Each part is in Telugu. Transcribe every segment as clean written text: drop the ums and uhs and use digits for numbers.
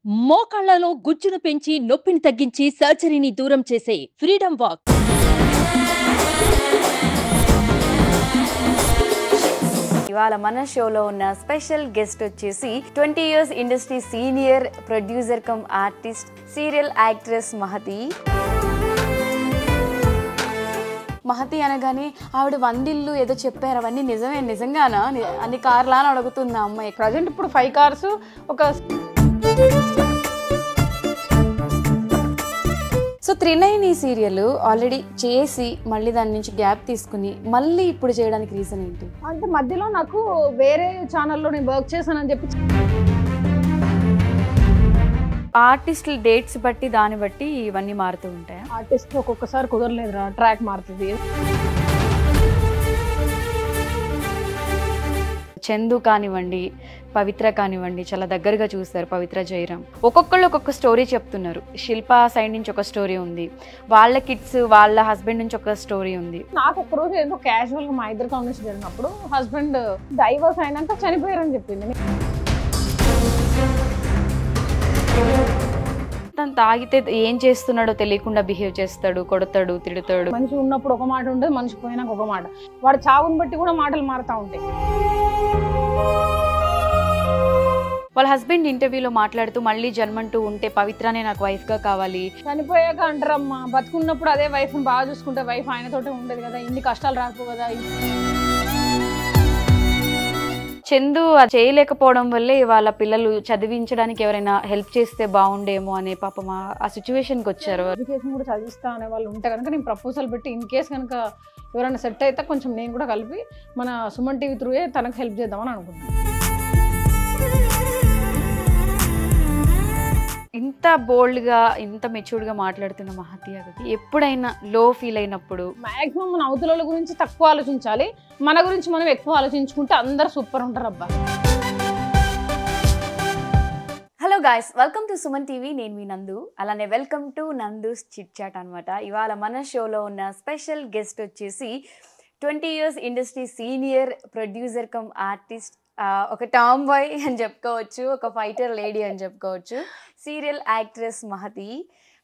మోకాళ్లలో గుజ్జును పెంచి నొప్పిని తగ్గించి సర్జరీని దూరం చేసే ఫ్రీడమ్ వాక్. ఇవాళ మన షోలో ఉన్న స్పెషల్ గెస్ట్ వచ్చేసి 20 years industry senior producer cum artist serial actress Mahathi. Mahathi అనగానే ఆవిడ వందిల్లు ఏదో చెప్పారు, అవన్నీ నిజంగానా అన్ని కార్లా అని అడుగుతుంది ఆ అమ్మాయి. ప్రజెంట్ ఇప్పుడు 5 కార్స్ ఒక సో త్రినయని సీరియల్ ఆల్రెడీ చేసి మళ్ళీ దాని నుంచి గ్యాప్ తీసుకుని మళ్ళీ ఇప్పుడు చేయడానికి రీజన్ ఏంటి? అంటే మధ్యలో నాకు వేరే ఛానల్లో నేను వర్క్ చేశానని చెప్పి ఆర్టిస్టుల డేట్స్ బట్టి దాన్ని బట్టి ఇవన్నీ మారుతూ ఉంటాయి. ఆర్టిస్ట్ ఒక్కొక్కసారి కుదరలేదురా, ట్రాక్ మారుతుంది. చందు కానివ్వండి, పవిత్ర కానివ్వండి, చాలా దగ్గరగా చూస్తారు. పవిత్ర జయరాం ఒక్కొక్కళ్ళు ఒక్కొక్క స్టోరీ చెప్తున్నారు. శిల్ప సైడ్ నుంచి ఒక స్టోరీ ఉంది, వాళ్ళ కిడ్స్ వాళ్ళ హస్బెండ్ నుంచి ఒక స్టోరీ ఉంది. నాకు ఒక రోజు ఏదో క్యాజువల్ గా మా ఇద్దరు కాంబినేషన్ జరిగినప్పుడు హస్బెండ్ డైవర్స్ అయినాక చనిపోయారని చెప్పింది. తను తాగితే ఏం చేస్తున్నాడో తెలియకుండా బిహేవ్ చేస్తాడు, కొడతాడు, తిడతాడు. మనిషి ఉన్నప్పుడు ఒక మాట ఉంటుంది, మనిషి పోయినాక ఒక మాట. వాడు చావుని బట్టి కూడా మాటలు మారుతూ ఉంటాయి. వాళ్ళ హస్బెండ్ ఇంటర్వ్యూలో మాట్లాడుతూ మళ్ళీ జన్మంటూ ఉంటే పవిత్రనే నాకు వైఫ్ గా కావాలి. చనిపోయాక అంటారమ్మా, బతుకున్నప్పుడు అదే వైఫ్ ని బాగా చూసుకుంటే వైఫ్ ఆయనతోటే ఉండదు కదా, ఇన్ని కష్టాలు రాకపో కదా. చందు చేయలేకపోవడం వల్లే వాళ్ళ పిల్లలు చదివించడానికి ఎవరైనా హెల్ప్ చేస్తే బాగుండేమో అనే పాపం ఆ సిచ్యువేషన్కి వచ్చారు. ఎడ్యుకేషన్ కూడా చదివిస్తా అనే వాళ్ళు ఉంటే కనుక నేను ప్రపోజల్ పెట్టి ఇన్ కేస్ కనుక ఎవరైనా సెట్ అయితే కొంచెం నేను కూడా కలిపి మన సుమన్ టీవీ త్రూయే తనకు హెల్ప్ చేద్దామని అనుకుంటున్నాను. ఇంత బోల్డ్గా ఇంత మెచ్యూర్డ్గా మాట్లాడుతున్న మహతి గారికి ఎప్పుడైనా లో ఫీల్ అయినప్పుడు మాక్సిమం మన అవతల గురించి తక్కువ ఆలోచించాలి, మన గురించి మనం ఎక్కువ ఆలోచించుకుంటే అందరు సూపర్ ఉంటారు అబ్బా. Hello guys, welcome to Suman TV. నేను మీ నందు, అలానే welcome to Nandu's chit chat అనమాట. ఇవాళ మన షోలో ఉన్న స్పెషల్ గెస్ట్ వచ్చేసి 20 years industry senior producer cum artist, ఒక టామ్ బాయ్ అని చెప్పుకోవచ్చు, ఒక ఫైటర్ లేడీ అని చెప్పుకోవచ్చు, సీరియల్ యాక్ట్రెస్ మహతి.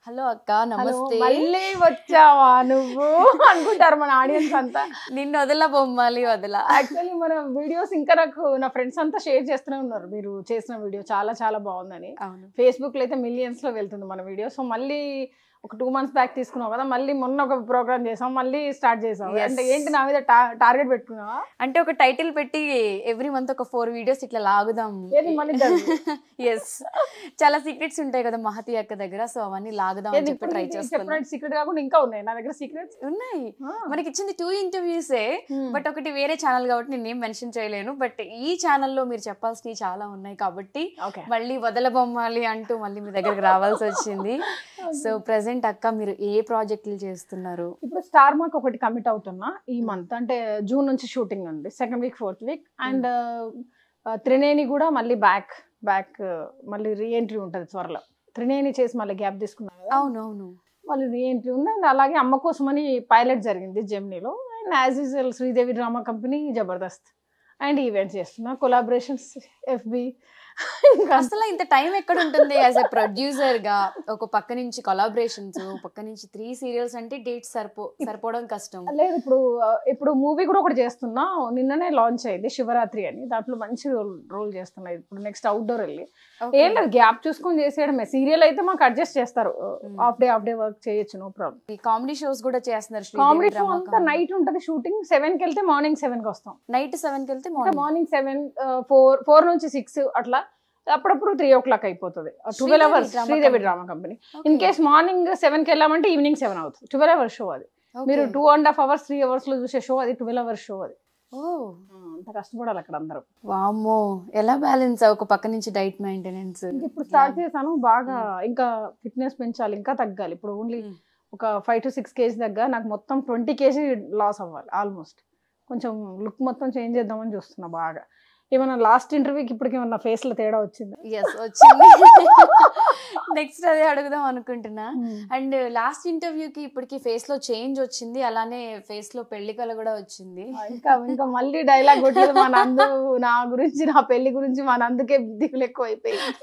హలో అక్క, నమస్తే. మళ్ళీ వచ్చావా నువ్వు అనుకుంటారు మన ఆడియన్స్ అంతా. నిన్ను వదల బొమ్మాలి వదల. యాక్చువల్లీ మన వీడియోస్ ఇంకా నాకు నా ఫ్రెండ్స్ అంతా షేర్ చేస్తూనే ఉన్నారు, మీరు చేసిన వీడియో చాలా చాలా బాగుందని. ఫేస్బుక్ లో అయితే మిలియన్స్ లో వెళ్తుంది మన వీడియో. సో మళ్ళీ ఒక 2 months బ్యాక్ తీసుకున్నావు కదా, మళ్ళీ మొన్న ఒక ప్రోగ్రామ్ చేసాం, మళ్ళీ స్టార్ట్ చేసాం. అంటే ఏంటి నా మీద టార్గెట్ పెట్టుకున్నావా? అంటే ఒక టైటిల్ పెట్టి ఎవ్రీ మంత్ ఒక 4 videos ఇట్లా లాగుదాం. ఎస్, చాలా సీక్రెట్స్ ఉంటాయి కదా మహతి అక్క దగ్గర, సో అవన్నీ లాగుదాం అని చెప్పి ట్రై చేస్తున్నాను. సీక్రెట్ కాకుండా ఇంకా ఉన్నాయి నా దగ్గర సీక్రెట్స్ ఉన్నాయి. మనకి ఇచ్చింది 2 interviews, బట్ ఒకటి వేరే ఛానల్ కాబట్టి నేను ఏం మెన్షన్ చేయలేను. బట్ ఈ ఛానల్లో మీరు చెప్పాల్సినవి చాలా ఉన్నాయి కాబట్టి మళ్ళీ వదల బొమ్మాలి అంటూ మళ్ళీ మీ దగ్గరకు రావాల్సి వచ్చింది. సో ప్రెసెంట్ అక్క మీరు ఏ ప్రాజెక్టులు చేస్తున్నారు? ఇప్పుడు స్టార్ మార్క్ ఒకటి కమిట్ అవుతున్నా ఈ మంత్, అంటే జూన్ నుంచి షూటింగ్ ఉంది, 2nd week 4th week. And త్రినేని కూడా మళ్ళీ బ్యాక్ మళ్ళీ రీఎంట్రీ ఉంటుంది త్వరలో. త్రినేని చేసి మళ్ళీ గ్యాప్ తీసుకున్నాను కదా, అవునవును, మళ్ళీ రీఎంట్రీ ఉంది. అండ్ అలాగే అమ్మ కోసమని పైలట్ జరిగింది జెమినీలో. And as usual Sridevi drama company, Jabardasth and events చేస్తున్నా, కొలాబరేషన్స్, ఎఫ్బి. అసలు ఇంత టైం ఎక్కడ ఉంటుంది యాజ్ ఎ ప్రొడ్యూసర్ గా? ఒక పక్క నుంచి కొలాబరేషన్స్, పక్క నుంచి 3 serials అంటే డేట్స్ సరిపోవడం కష్టం. లేదు, ఇప్పుడు మూవీ కూడా ఒకటి చేస్తున్నా, నిన్ననే లాంచ్ అయింది, శివరాత్రి అని. దాంట్లో మంచి రోల్ చేస్తున్నా. ఇప్పుడు నెక్స్ట్ అవుట్డోర్ వెళ్ళి ఏం లేదు, గ్యాప్ చూసుకొని చేసేయడమే. సీరియల్ అయితే మాకు అడ్జస్ట్ చేస్తారు, హాఫ్ డే వర్క్ చేయొచ్చు, నో ప్రాబ్లం. కామెడీ షోస్ కూడా చేస్తున్నారు. కామెడీ షో అంతా నైట్ ఉంటుంది షూటింగ్. 7కి వెళ్తే మార్నింగ్ 7కి వస్తాం. నైట్ 7కి వెళ్తే మార్నింగ్ 7, 4 నుంచి 6 అట్లా. అప్పుడప్పుడు 3 o'clock అయిపోతుంది. 12 hours Sridevi drama company. In case morning 7కి వెళ్ళామంటే ఈవినింగ్ 7 అవుతుంది. 12 hours షో అది. మీరు 2.5 hours 3 hours లో చూసే షో అది 12 hours షో అది. అంత కష్టపడాలి అక్కడ అందరూ. వామ్మో, ఎలా బ్యాలెన్స్? ఒక పక్క నుంచి డైట్ మెయింటెనెన్స్. ఇప్పుడు స్టార్ట్ చేశాను బాగా, ఇంకా ఫిట్నెస్ పెంచాలి, ఇంకా తగ్గాలి. ఇప్పుడు ఓన్లీ ఒక 5 to 6 kg దగ్గర నాకు మొత్తం 20 kg లాస్ అవ్వాలి ఆల్మోస్ట్. కొంచెం లుక్ మొత్తం చేంజ్ చేద్దామని చూస్తున్నా బాగా. ఏమన్నా లాస్ట్ ఇంటర్వ్యూకి ఇప్పటికి ఏమన్నా ఫేస్ లో తేడా వచ్చింది? ఎస్, వచ్చింది. నెక్స్ట్ అదే అడుగుదాం అనుకుంటున్నా. అండ్ లాస్ట్ ఇంటర్వ్యూకి ఇప్పటికి ఫేస్ లో చేంజ్ వచ్చింది, అలానే ఫేస్ లో పెళ్లి కళ కూడా వచ్చింది. ఇంకా మళ్ళీ డైలాగ్ కొట్టలేదు మా నందు, నా గురించి, నా పెళ్లి గురించి మా నందుకే దిగులు ఎక్కువ అయిపోయింది.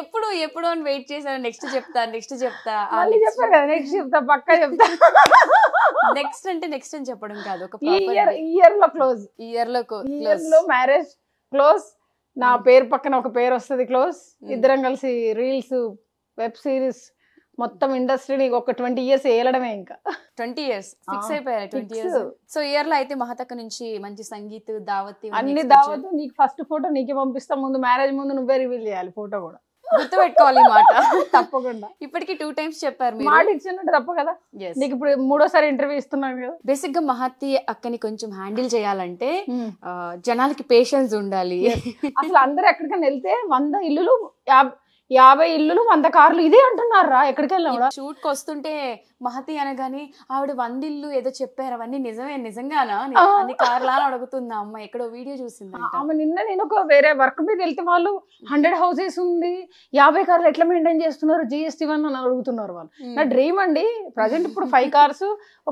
ఎప్పుడు ఎప్పుడు అని వెయిట్ చేశాను, నెక్స్ట్ చెప్తా మళ్ళీ చెప్పా కదా నెక్స్ట్ చెప్తా పక్కా చెప్తా. నెక్స్ట్ అంటే నెక్స్ట్ అని చెప్పడం కాదు, ఒక ఈ ఇయర్ లో క్లోజ్, ఇయర్ లో ఇయర్ లో మ్యారేజ్ క్లోజ్. నా పేరు పక్కన ఒక పేరు వస్తుంది క్లోజ్. ఇద్దరం కలిసి రీల్స్, వెబ్ సిరీస్, మొత్తం ఇండస్ట్రీని ఒక 20 years ఏలడమే. ఇంకా 20 years ఫిక్స్ అయిపోయారు. 20 years. సో ఇయర్ లో అయితే మహతక్క నుంచి మంచి సంగీత్ దావత్ అన్ని దావత్. నీకు ఫస్ట్ ఫోటో నీకే పంపిస్తా, ముందు మ్యారేజ్ ముందు నువ్వే రివీల్ చేయాలి ఫోటో కూడా. గుర్తుపెట్టుకోవాలి మాట. తప్పకుండా. ఇప్పటికి 2 times చెప్పారు మాట ఇచ్చినట్టు తప్ప కదా. నీకు ఇప్పుడు 3వ ఇంటర్వ్యూ ఇస్తున్నాను కదా. బేసిక్ గా మహతి అక్కని కొంచెం హ్యాండిల్ చేయాలంటే జనాలకి పేషెన్స్ ఉండాలి. అసలు అందరు ఎక్కడికైనా వెళ్తే 100 ఇల్లులు 50 ఇల్లులు 100 కార్లు ఇదే అంటున్నారా ఎక్కడికి వెళ్ళినా. షూట్ కి వస్తుంటే మహతి అనగానే ఆవిడ 100 ఇల్లు ఏదో చెప్పారు, అవన్నీ నిజంగానా అన్ని కార్లా అని అడుగుతుందా అమ్మ. ఎక్కడో వీడియో చూసింది ఆమె. నిన్న నేను ఒక వేరే వర్క్ మీద వెళ్తే వాళ్ళు 100 houses ఉంది, 50 కార్లు ఎట్లా మెయింటైన్ చేస్తున్నారు, GST 1 అని అడుగుతున్నారు వాళ్ళు. నా డ్రీమ్ అండి. ప్రజెంట్ ఇప్పుడు 5 cars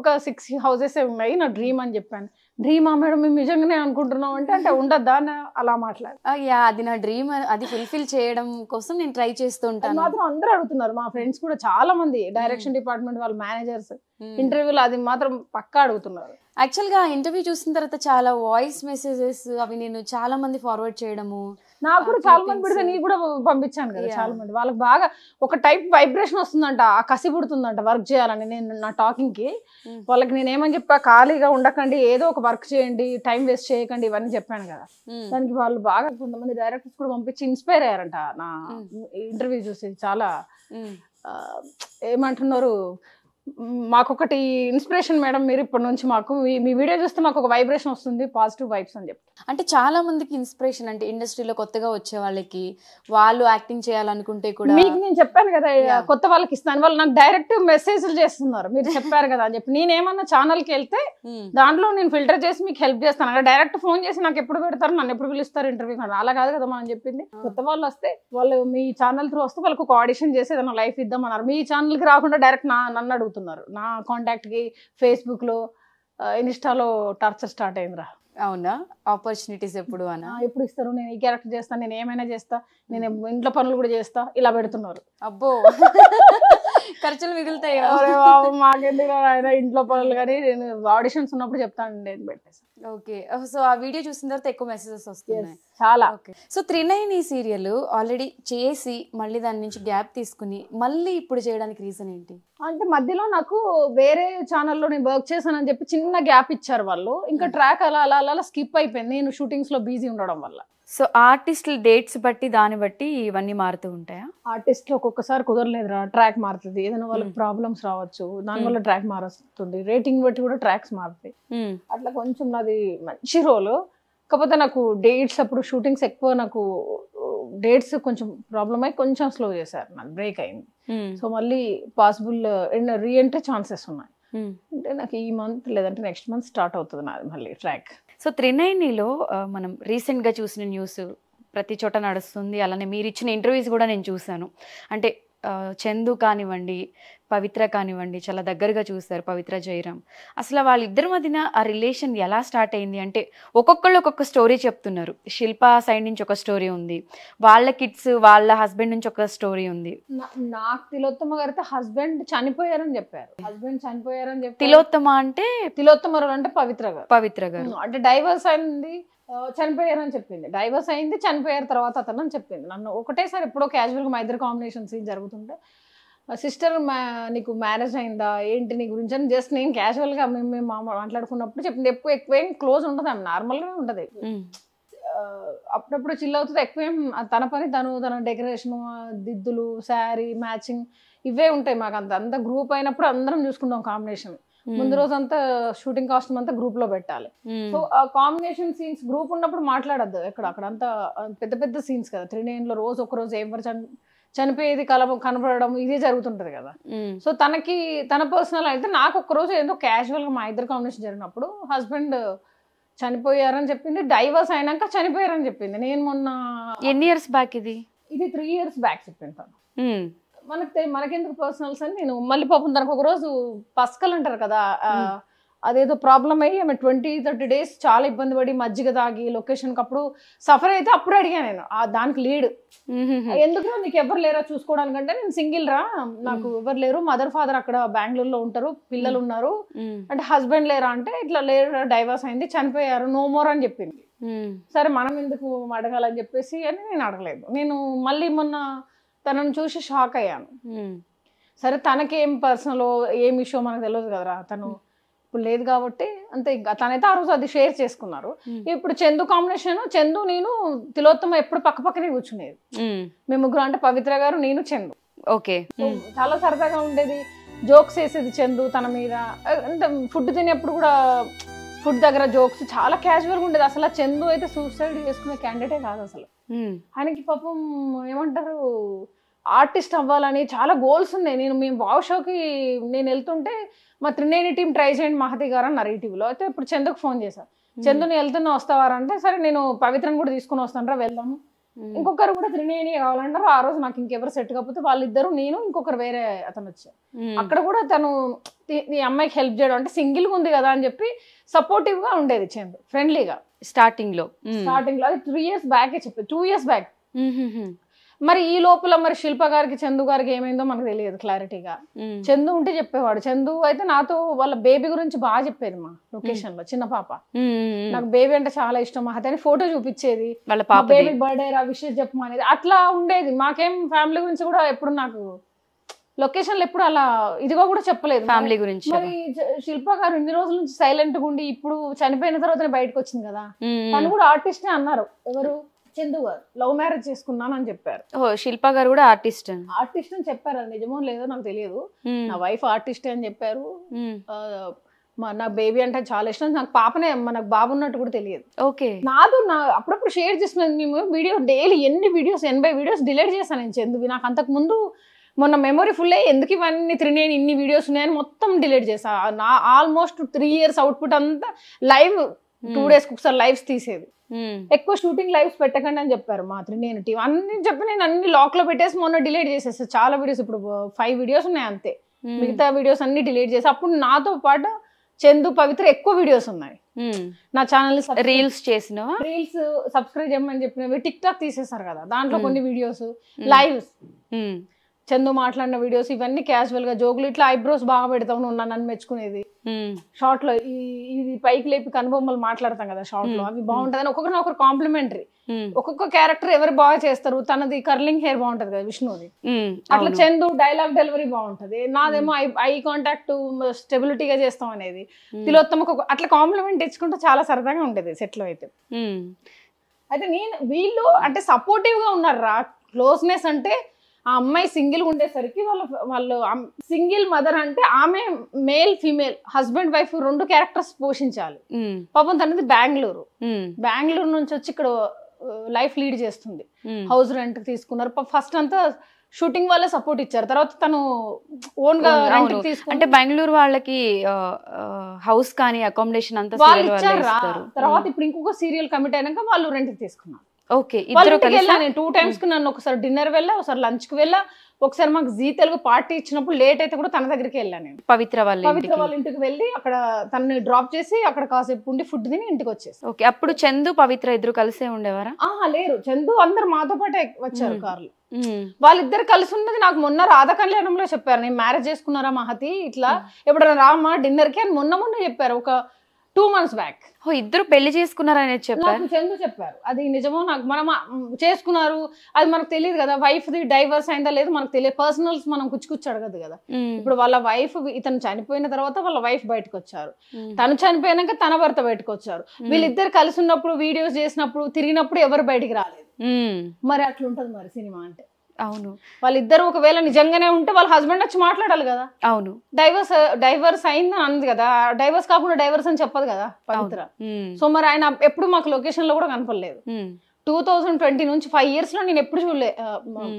ఒక 6 houses ఉన్నాయి, నా డ్రీమ్ అని చెప్పాను. డ్రీమా మేడం మేము నిజంగానే అనుకుంటున్నాం అంటే ఉండద్దా అని అలా మాట్లాడు. అది నా డ్రీమ్, అది ఫుల్ఫిల్ చేయడం కోసం నేను ట్రై చేస్తూ ఉంటాను. మాత్రం అందరూ అడుగుతున్నారు, మా ఫ్రెండ్స్ కూడా చాలా మంది డైరెక్షన్ డిపార్ట్మెంట్ వాళ్ళ మేనేజర్స్ ఇంటర్వ్యూలో అది మాత్రం పక్కా అడుగుతున్నారు. యాక్చువల్ గా ఇంటర్వ్యూ చూసిన తర్వాత చాలా వాయిస్ మెసేజెస్ అవి నేను చాలా మంది ఫార్వర్డ్ చేయడము, నాకు కూడా చాలా మంది పెడితే నీకు కూడా పంపించాను కదా. చాలా మంది వాళ్ళకి బాగా ఒక టైప్ వైబ్రేషన్ వస్తుందంట, ఆ కసి పుడుతుందంట వర్క్ చేయాలని. నేను నా టాకింగ్ కి వాళ్ళకి నేను ఏమని చెప్పా, ఖాళీగా ఉండకండి, ఏదో ఒక వర్క్ చేయండి, టైం వేస్ట్ చేయకండి, ఇవన్నీ చెప్పాను కదా. దానికి వాళ్ళు బాగా కొంతమంది డైరెక్టర్స్ కూడా పంపించి ఇన్స్పైర్ అయ్యారంట నా ఇంటర్వ్యూ చూసి. చాలా ఏమంటున్నారు, మాకొకటి ఇన్స్పిరేషన్ మేడం మీరు ఇప్పటి నుంచి, మాకు మీ వీడియో చూస్తే మాకు ఒక వైబ్రేషన్ వస్తుంది, పాజిటివ్ వైబ్స్ అని చెప్పి. అంటే చాలా మందికి ఇన్స్పిరేషన్. అంటే ఇండస్ట్రీలో కొత్తగా వచ్చే వాళ్ళకి, వాళ్ళు యాక్టింగ్ చేయాలనుకుంటే కూడా. మీకు నేను చెప్పాను కదా కొత్త వాళ్ళకి ఇస్తాను, వాళ్ళు నాకు డైరెక్ట్ మెసేజ్లు చేస్తున్నారు మీరు చెప్పారు కదా అని చెప్పి. నేనేమన్నా ఛానల్కి వెళ్తే దాంట్లో నేను ఫిల్టర్ చేసి మీకు హెల్ప్ చేస్తాను కదా. డైరెక్ట్ ఫోన్ చేసి నాకు ఎప్పుడు పెడతారు, నన్ను ఎప్పుడు పిలుస్తారు ఇంటర్వ్యూ, అలా కాదు కదా మనం చెప్పింది. కొత్త వాళ్ళు వస్తే వాళ్ళు మీ ఛానల్ త్రూ వస్తే వాళ్ళకి ఒక ఆడిషన్ చేసి ఏదైనా లైఫ్ ఇద్దామన్నారు. మీ ఛానల్కి రాకుండా డైరెక్ట్ నన్ను అడుగుతున్నారు. నా కాంటాక్ట్ కి ఫేస్బుక్ లో, ఇన్స్టాలో టార్చర్ స్టార్ట్ అయిందిరా. అవునా? ఆపర్చునిటీస్ ఎప్పుడు ఎప్పుడు ఇస్తారు, నేను ఈ క్యారెక్టర్ చేస్తాను, నేను ఏమైనా చేస్తా, నేను ఇంట్లో పనులు కూడా చేస్తా, ఇలా పెడుతున్నారు. అబ్బో ఖర్చులు మిగులుతాయి. మాకెందుకు ఆయన ఇంట్లో పనులు, కానీ నేను ఆడిషన్స్ ఉన్నప్పుడు చెప్తాను నేను పెట్టేసి. ఓకే. సో ఆ వీడియో చూసిన తర్వాత ఎక్కువ మెసేజెస్ వస్తున్నాయి చాలా. ఓకే. సో 39 ఈ సీరియల్ ఆల్రెడీ చేసి మళ్ళీ దాని నుంచి గ్యాప్ తీసుకుని మళ్ళీ ఇప్పుడు చేయడానికి రీజన్ ఏంటి? అంటే మధ్యలో నాకు వేరే ఛానల్లో నేను వర్క్ చేశానని చెప్పి చిన్న గ్యాప్ ఇచ్చారు వాళ్ళు. ఇంకా ట్రాక్ అలా అలా అలా స్కిప్ అయిపోయింది నేను షూటింగ్స్ లో బిజీ ఉండడం వల్ల. సో ఆర్టిస్టుల డేట్స్ బట్టి దాన్ని బట్టి ఇవన్నీ మారుతూ ఉంటాయా? ఆర్టిస్ట్లు ఒక్కొక్కసారి కుదరలేదురా, ట్రాక్ మారుతుంది, ఏదైనా వాళ్ళకి ప్రాబ్లమ్స్ రావచ్చు, దానివల్ల ట్రాక్ మారుతుంది, రేటింగ్ బట్టి కూడా ట్రాక్స్ మారుతాయి. అట్లా కొంచెం నాది మంచి రోల్, కాకపోతే నాకు డేట్స్ అప్పుడు షూటింగ్స్ ఎక్కువ, నాకు డేట్స్ కొంచెం ప్రాబ్లమ్ అయ్యి కొంచెం స్లో చేశారు, నాకు బ్రేక్ అయింది. సో మళ్ళీ పాసిబుల్ రీఎంట్రీ ఛాన్సెస్ ఉన్నాయి. అంటే నాకు ఈ మంత్ లేదంటే నెక్స్ట్ మంత్ స్టార్ట్ అవుతుంది నాది మళ్ళీ ట్రాక్. సో 39లో మనం రీసెంట్గా చూసిన న్యూస్ ప్రతి చోట నడుస్తుంది, అలానే మీరు ఇచ్చిన ఇంటర్వ్యూస్ కూడా నేను చూశాను. అంటే చందు కానివ్వండి, పవిత్ర కానివ్వండి, చాలా దగ్గరగా చూస్తారు పవిత్ర జయరామ్. అసలు వాళ్ళిద్దరి మధ్యన ఆ రిలేషన్ ఎలా స్టార్ట్ అయింది అంటే ఒక్కొక్కళ్ళు ఒక్కొక్క స్టోరీ చెప్తున్నారు. శిల్ప సైడ్ నుంచి ఒక స్టోరీ ఉంది, వాళ్ళ కిడ్స్ వాళ్ళ హస్బెండ్ నుంచి ఒక స్టోరీ ఉంది. నాకు తిలోత్తమ గారితో హస్బెండ్ చనిపోయారని చెప్పారు. హస్బెండ్ చనిపోయారని చెప్పి తిలోత్తమ అంటే తిలోత్తమ అంటే పవిత్ర గారు అంటే డైవర్స్ అయింది, చనిపోయారని చెప్పింది. డైవర్స్ అయింది, చనిపోయారు తర్వాత అతను అని చెప్పింది. నన్ను ఒకటేసారి ఎప్పుడో క్యాజువల్గా మా ఇద్దరు కాంబినేషన్ సీన్ జరుగుతుంటే, సిస్టర్ నీకు మ్యారేజ్ అయిందా ఏంటి నీ గురించి అని జస్ట్ నేను క్యాజువల్గా మేము మాట్లాడుకున్నప్పుడు చెప్పింది. ఎక్కువ ఏం క్లోజ్ ఉంటుంది, ఆమె నార్మల్గానే ఉంటుంది. అప్పుడప్పుడు చిల్ అవుతుంది, ఎక్కువ ఏం తన పని తన డెకరేషను, దిద్దులు, శారీ మ్యాచింగ్ ఇవే ఉంటాయి. మాకు అంత గ్రూప్ అయినప్పుడు అందరం చూసుకుంటాం కాంబినేషన్. ముందు రోజు అంతా షూటింగ్ కాస్ట్యూమ్ అంతా గ్రూప్ లో పెట్టాలి. సో ఆ కాంబినేషన్ సీన్స్ గ్రూప్ ఉన్నప్పుడు మాట్లాడద్దు అక్కడ అంతా పెద్ద పెద్ద సీన్స్ కదా. 39 లో రోజు ఒక రోజు ఎవరు చనిపోయేది కనపడడం ఇదే జరుగుతుంటది కదా. సో తన పర్సనల్ అయితే నాకు ఒక్క రోజు ఏదో క్యాజువల్ గా మా ఇద్దరు కాంబినేషన్ జరిగినప్పుడు హస్బెండ్ చనిపోయారని చెప్పింది, డైవర్స్ అయినాక చనిపోయారని చెప్పింది. నేను మొన్న ఎన్ని ఇయర్స్ బ్యాక్ ఇది 3 years బ్యాక్ చెప్పింది తను. మనకెందుకు పర్సనల్స్ అని నేను మళ్ళీ పాపం తనకు ఒక రోజు పస్కలు అంటారు కదా, అదేదో ప్రాబ్లం అయ్యి ఆమె 20-30 days చాలా ఇబ్బంది పడి మజ్జిగ తాగి లొకేషన్కి అప్పుడు సఫర్ అయితే అప్పుడు అడిగా నేను దానికి లీడ్ ఎందుకు నీకు ఎవరు లేరా చూసుకోవడానికంటే నేను సింగిల్ రా నాకు ఎవరు లేరు మదర్ ఫాదర్ అక్కడ బెంగళూరులో ఉంటారు పిల్లలు ఉన్నారు అంటే హస్బెండ్ లేరా అంటే ఇట్లా లేరు డైవర్స్ అయింది చనిపోయారు నో మోర్ అని చెప్పింది సరే మనం ఎందుకు అడగాలని చెప్పేసి అని నేను అడగలేదు నేను మళ్ళీ మొన్న తనను చూసి షాక్ అయ్యాను సరే తనకేం పర్సనల్ ఏం ఇష్యూ మనకు తెలియదు కదరా తను ఇప్పుడు లేదు కాబట్టి అంతే ఇంకా తనైతే ఆ రోజు అది షేర్ చేసుకున్నారు ఇప్పుడు చందు కాంబినేషన్ చందు నేను తిలోత్తమ ఎప్పుడు పక్క పక్కనే కూర్చునేది మేము ముగ్గురు అంటే పవిత్ర గారు నేను చందు ఓకే చాలా సరదాగా ఉండేది జోక్స్ వేసేది చందు తన మీద అంటే ఫుడ్ తినేప్పుడు కూడా ఫుడ్ దగ్గర జోక్స్ చాలా క్యాజువల్గా ఉండేది అసలు చందు అయితే సూసైడ్ చేసుకునే క్యాండిడేటే కాదు అసలు ఆయనకి పాపం ఏమంటారు ఆర్టిస్ట్ అవ్వాలని చాలా గోల్స్ ఉన్నాయి మేము వావ్ షోకి నేను వెళ్తుంటే మా త్రినేని టీం ట్రై చేయండి మహతి గారు అన్నారు ఈటీవీలో అయితే ఇప్పుడు చందుకు ఫోన్ చేశాను చందుని వెళ్తున్నా వస్తావారంటే సరే నేను పవిత్రను కూడా తీసుకుని వస్తాను రా వెళ్దాము ఇంకొకరు కూడా త్రినేని కావాలంటారు ఆ రోజు నాకు ఇంకెవరు సెట్ కాకపోతే వాళ్ళిద్దరు నేను ఇంకొకరు వేరే అతను వచ్చారు అక్కడ కూడా తను ఈ అమ్మాయికి హెల్ప్ చేయడం అంటే సింగిల్గా ఉంది కదా అని చెప్పి సపోర్టివ్ గా ఉండేది చందు ఫ్రెండ్లీగా స్టార్టింగ్ లో అది 3 years బ్యాకే చెప్పేది 2 years బ్యాక్ మరి ఈ లోపల మరి శిల్ప గారికి చందు గారికి ఏమైందో మనకు తెలియదు క్లారిటీగా చందు ఉంటే చెప్పేవాడు చందు అయితే నాతో వాళ్ళ బేబీ గురించి బాగా చెప్పేది మా లొకేషన్ లో చిన్న పాప నాకు బేబీ అంటే చాలా ఇష్టం మా అని ఫోటో చూపించేది వాళ్ళ పాప బేబీ బర్త్డే రా విషయం చెప్పమనేది అట్లా ఉండేది మాకేం ఫ్యామిలీ గురించి కూడా ఎప్పుడు నాకు లొకేషన్లు ఎప్పుడు అలా ఇదిగో కూడా చెప్పలేదు ఫ్యామిలీ గురించి మరి శిల్ప గారు ఇన్ని రోజుల నుంచి సైలెంట్ గా ఉండి ఇప్పుడు చనిపోయిన తర్వాత బయటకు వచ్చింది కదా తను కూడా ఆర్టిస్ట్ అన్నారు ఎవరు చందు గారు లవ్ మ్యారేజ్ చేసుకున్నాను అని చెప్పారు శిల్ప గారు కూడా ఆర్టిస్ట్ అని చెప్పారు అది నిజమో లేదో నాకు తెలియదు నా వైఫ్ ఆర్టిస్ట్ అని చెప్పారు నా బేబీ అంటే చాలా ఇష్టం నాకు పాపనే మనకు బాబు ఉన్నట్టు కూడా తెలియదు ఓకే నా అప్పుడప్పుడు షేర్ చేస్తున్నాను మేము వీడియో డైలీ ఎన్ని వీడియోస్ 80 వీడియోస్ డిలీట్ చేశాను నేను చందువి నాకు అంతకు ముందు మొన్న మెమొరీ ఫుల్ అయ్యి ఎందుకు ఇవన్నీ త్రినేని ఇన్ని వీడియోస్ ఉన్నాయని మొత్తం డిలీట్ చేసా నా ఆల్మోస్ట్ 3 years అవుట్పుట్ అంతా లైవ్ 2 days ఒకసారి లైవ్స్ తీసేది ఎక్కువ షూటింగ్ లైవ్స్ పెట్టకండి అని చెప్పారు మా త్రినేని టీం అన్ని చెప్పి నేను అన్ని లాక్ లో పెట్టేసి మొన్న డిలీట్ చేసేస్తా చాలా వీడియోస్ ఇప్పుడు 5 వీడియోస్ ఉన్నాయి అంతే మిగతా వీడియోస్ అన్ని డిలీట్ చేసి అప్పుడు నాతో పాటు చందు పవిత్ర ఎక్కువ వీడియోస్ ఉన్నాయి నా ఛానల్ రీల్స్ చేసిన రీల్స్ సబ్స్క్రైబ్ చేయమని చెప్పినవి టిక్ టాక్ తీసేసారు కదా దాంట్లో కొన్ని వీడియోస్ లైవ్స్ చందు మాట్లాడిన వీడియోస్ ఇవన్నీ క్యాజువల్ గా జోకులు ఇట్లా ఐబ్రోస్ బాగా పెడతావు నువ్వు నన్ను మెచ్చుకునేది షార్ట్ లో ఇది పైకి లేపి కనుబొమ్మలు మాట్లాడతాం కదా షార్ట్ లో అవి బాగుంటది అని ఒక్కొక్కరు ఒకరు కాంప్లిమెంటరీ ఒక్కొక్క క్యారెక్టర్ ఎవరు బాగా చేస్తారు తనది కర్లింగ్ హెయిర్ బాగుంటది కదా విష్ణుది అట్లా చందు డైలాగ్ డెలివరీ బాగుంటది నాదేమో ఐ కాంటాక్ట్ స్టెబిలిటీగా చేస్తాం అనేది తిలోత్తమకు అట్లా కాంప్లిమెంట్ ఇచ్చుకుంటే చాలా సరదాగా ఉండేది సెట్ లో అయితే వీళ్ళు అంటే సపోర్టివ్ గా ఉన్నారు రా క్లోజ్నెస్ అంటే ఆ అమ్మాయి సింగిల్ ఉండేసరికి వాళ్ళు సింగిల్ మదర్ అంటే ఆమె male female husband wife 2 characters పోషించాలి పాపం తనది బెంగళూరు నుంచి వచ్చి ఇక్కడ లైఫ్ లీడ్ చేస్తుంది హౌస్ రెంట్ తీసుకున్నారు ఫస్ట్ అంతా షూటింగ్ వాళ్ళే సపోర్ట్ ఇచ్చారు తర్వాత తను ఓన్ గా రెంట్ తీసుకుని అంటే బెంగళూరు వాళ్ళకి హౌస్ కానీ అకామిడేషన్ అంతా తర్వాత ఇప్పుడు ఇంకొక సీరియల్ కమిట్ అయినాక వాళ్ళు రెంట్ తీసుకున్నారు ఓకే నేను 2 times కి నన్ను ఒకసారి డిన్నర్ వెళ్ళా ఒకసారి లంచ్ కి వెళ్ళా ఒకసారి మాకు జీ తెలుగు పార్టీ ఇచ్చినప్పుడు లేట్ అయితే కూడా తన దగ్గరికి వెళ్ళాను నేను పవిత్ర వాళ్ళ ఇంటికి వెళ్ళి అక్కడ తనని డ్రాప్ చేసి అక్కడ కాసేపు ఉండి ఫుడ్ తిని ఇంటికి వచ్చేసి ఓకే అప్పుడు చందు పవిత్ర ఇద్దరు కలిసే ఉండేవారా లేరు చందు అందరు మాతో పాటే వచ్చారు కార్లు వాళ్ళిద్దరు కలిసి ఉన్నది నాకు మొన్న రాధా కళ్యాణంలో చెప్పారు నేను మ్యారేజ్ చేసుకున్నారా మహతి ఇట్లా ఎప్పుడైనా రామా డిన్నర్ కి అని మొన్న చెప్పారు ఒక 2 months బ్యాక్ ఇద్దరు పెళ్లి చేసుకున్నారని చెప్పారు చందు చెప్పారు అది నిజమో నాకు మనం చేసుకున్నారు అది మనకు తెలియదు కదా వైఫ్ ది డైవర్స్ అయిందా లేదు మనకు తెలియదు పర్సనల్స్ మనం కుచ్చి అడగదు కదా ఇప్పుడు వాళ్ళ వైఫ్ ఇతను చనిపోయిన తర్వాత వాళ్ళ వైఫ్ బయటకు వచ్చారు తను చనిపోయినాక తన భర్త బయటకు వచ్చారు వీళ్ళిద్దరు కలిసి ఉన్నప్పుడు వీడియోస్ చేసినప్పుడు తిరిగినప్పుడు ఎవరు బయటికి రాలేదు మరి అట్లుంటది మరి సినిమా అంటే అవును వాళ్ళిద్దరు ఒకవేళ నిజంగానే ఉంటే వాళ్ళ హస్బెండ్ వచ్చి మాట్లాడాలి కదా అవును డైవర్స్ అయిందని అంది కదా డైవర్స్ కాకుండా డైవర్స్ అని చెప్పదు కదా పవిత్ర సో మరి ఆయన ఎప్పుడు మాకు లొకేషన్ లో కూడా కనపడలేదు 2020 నుంచి 5 years లో నేను ఎప్పుడు చూడలే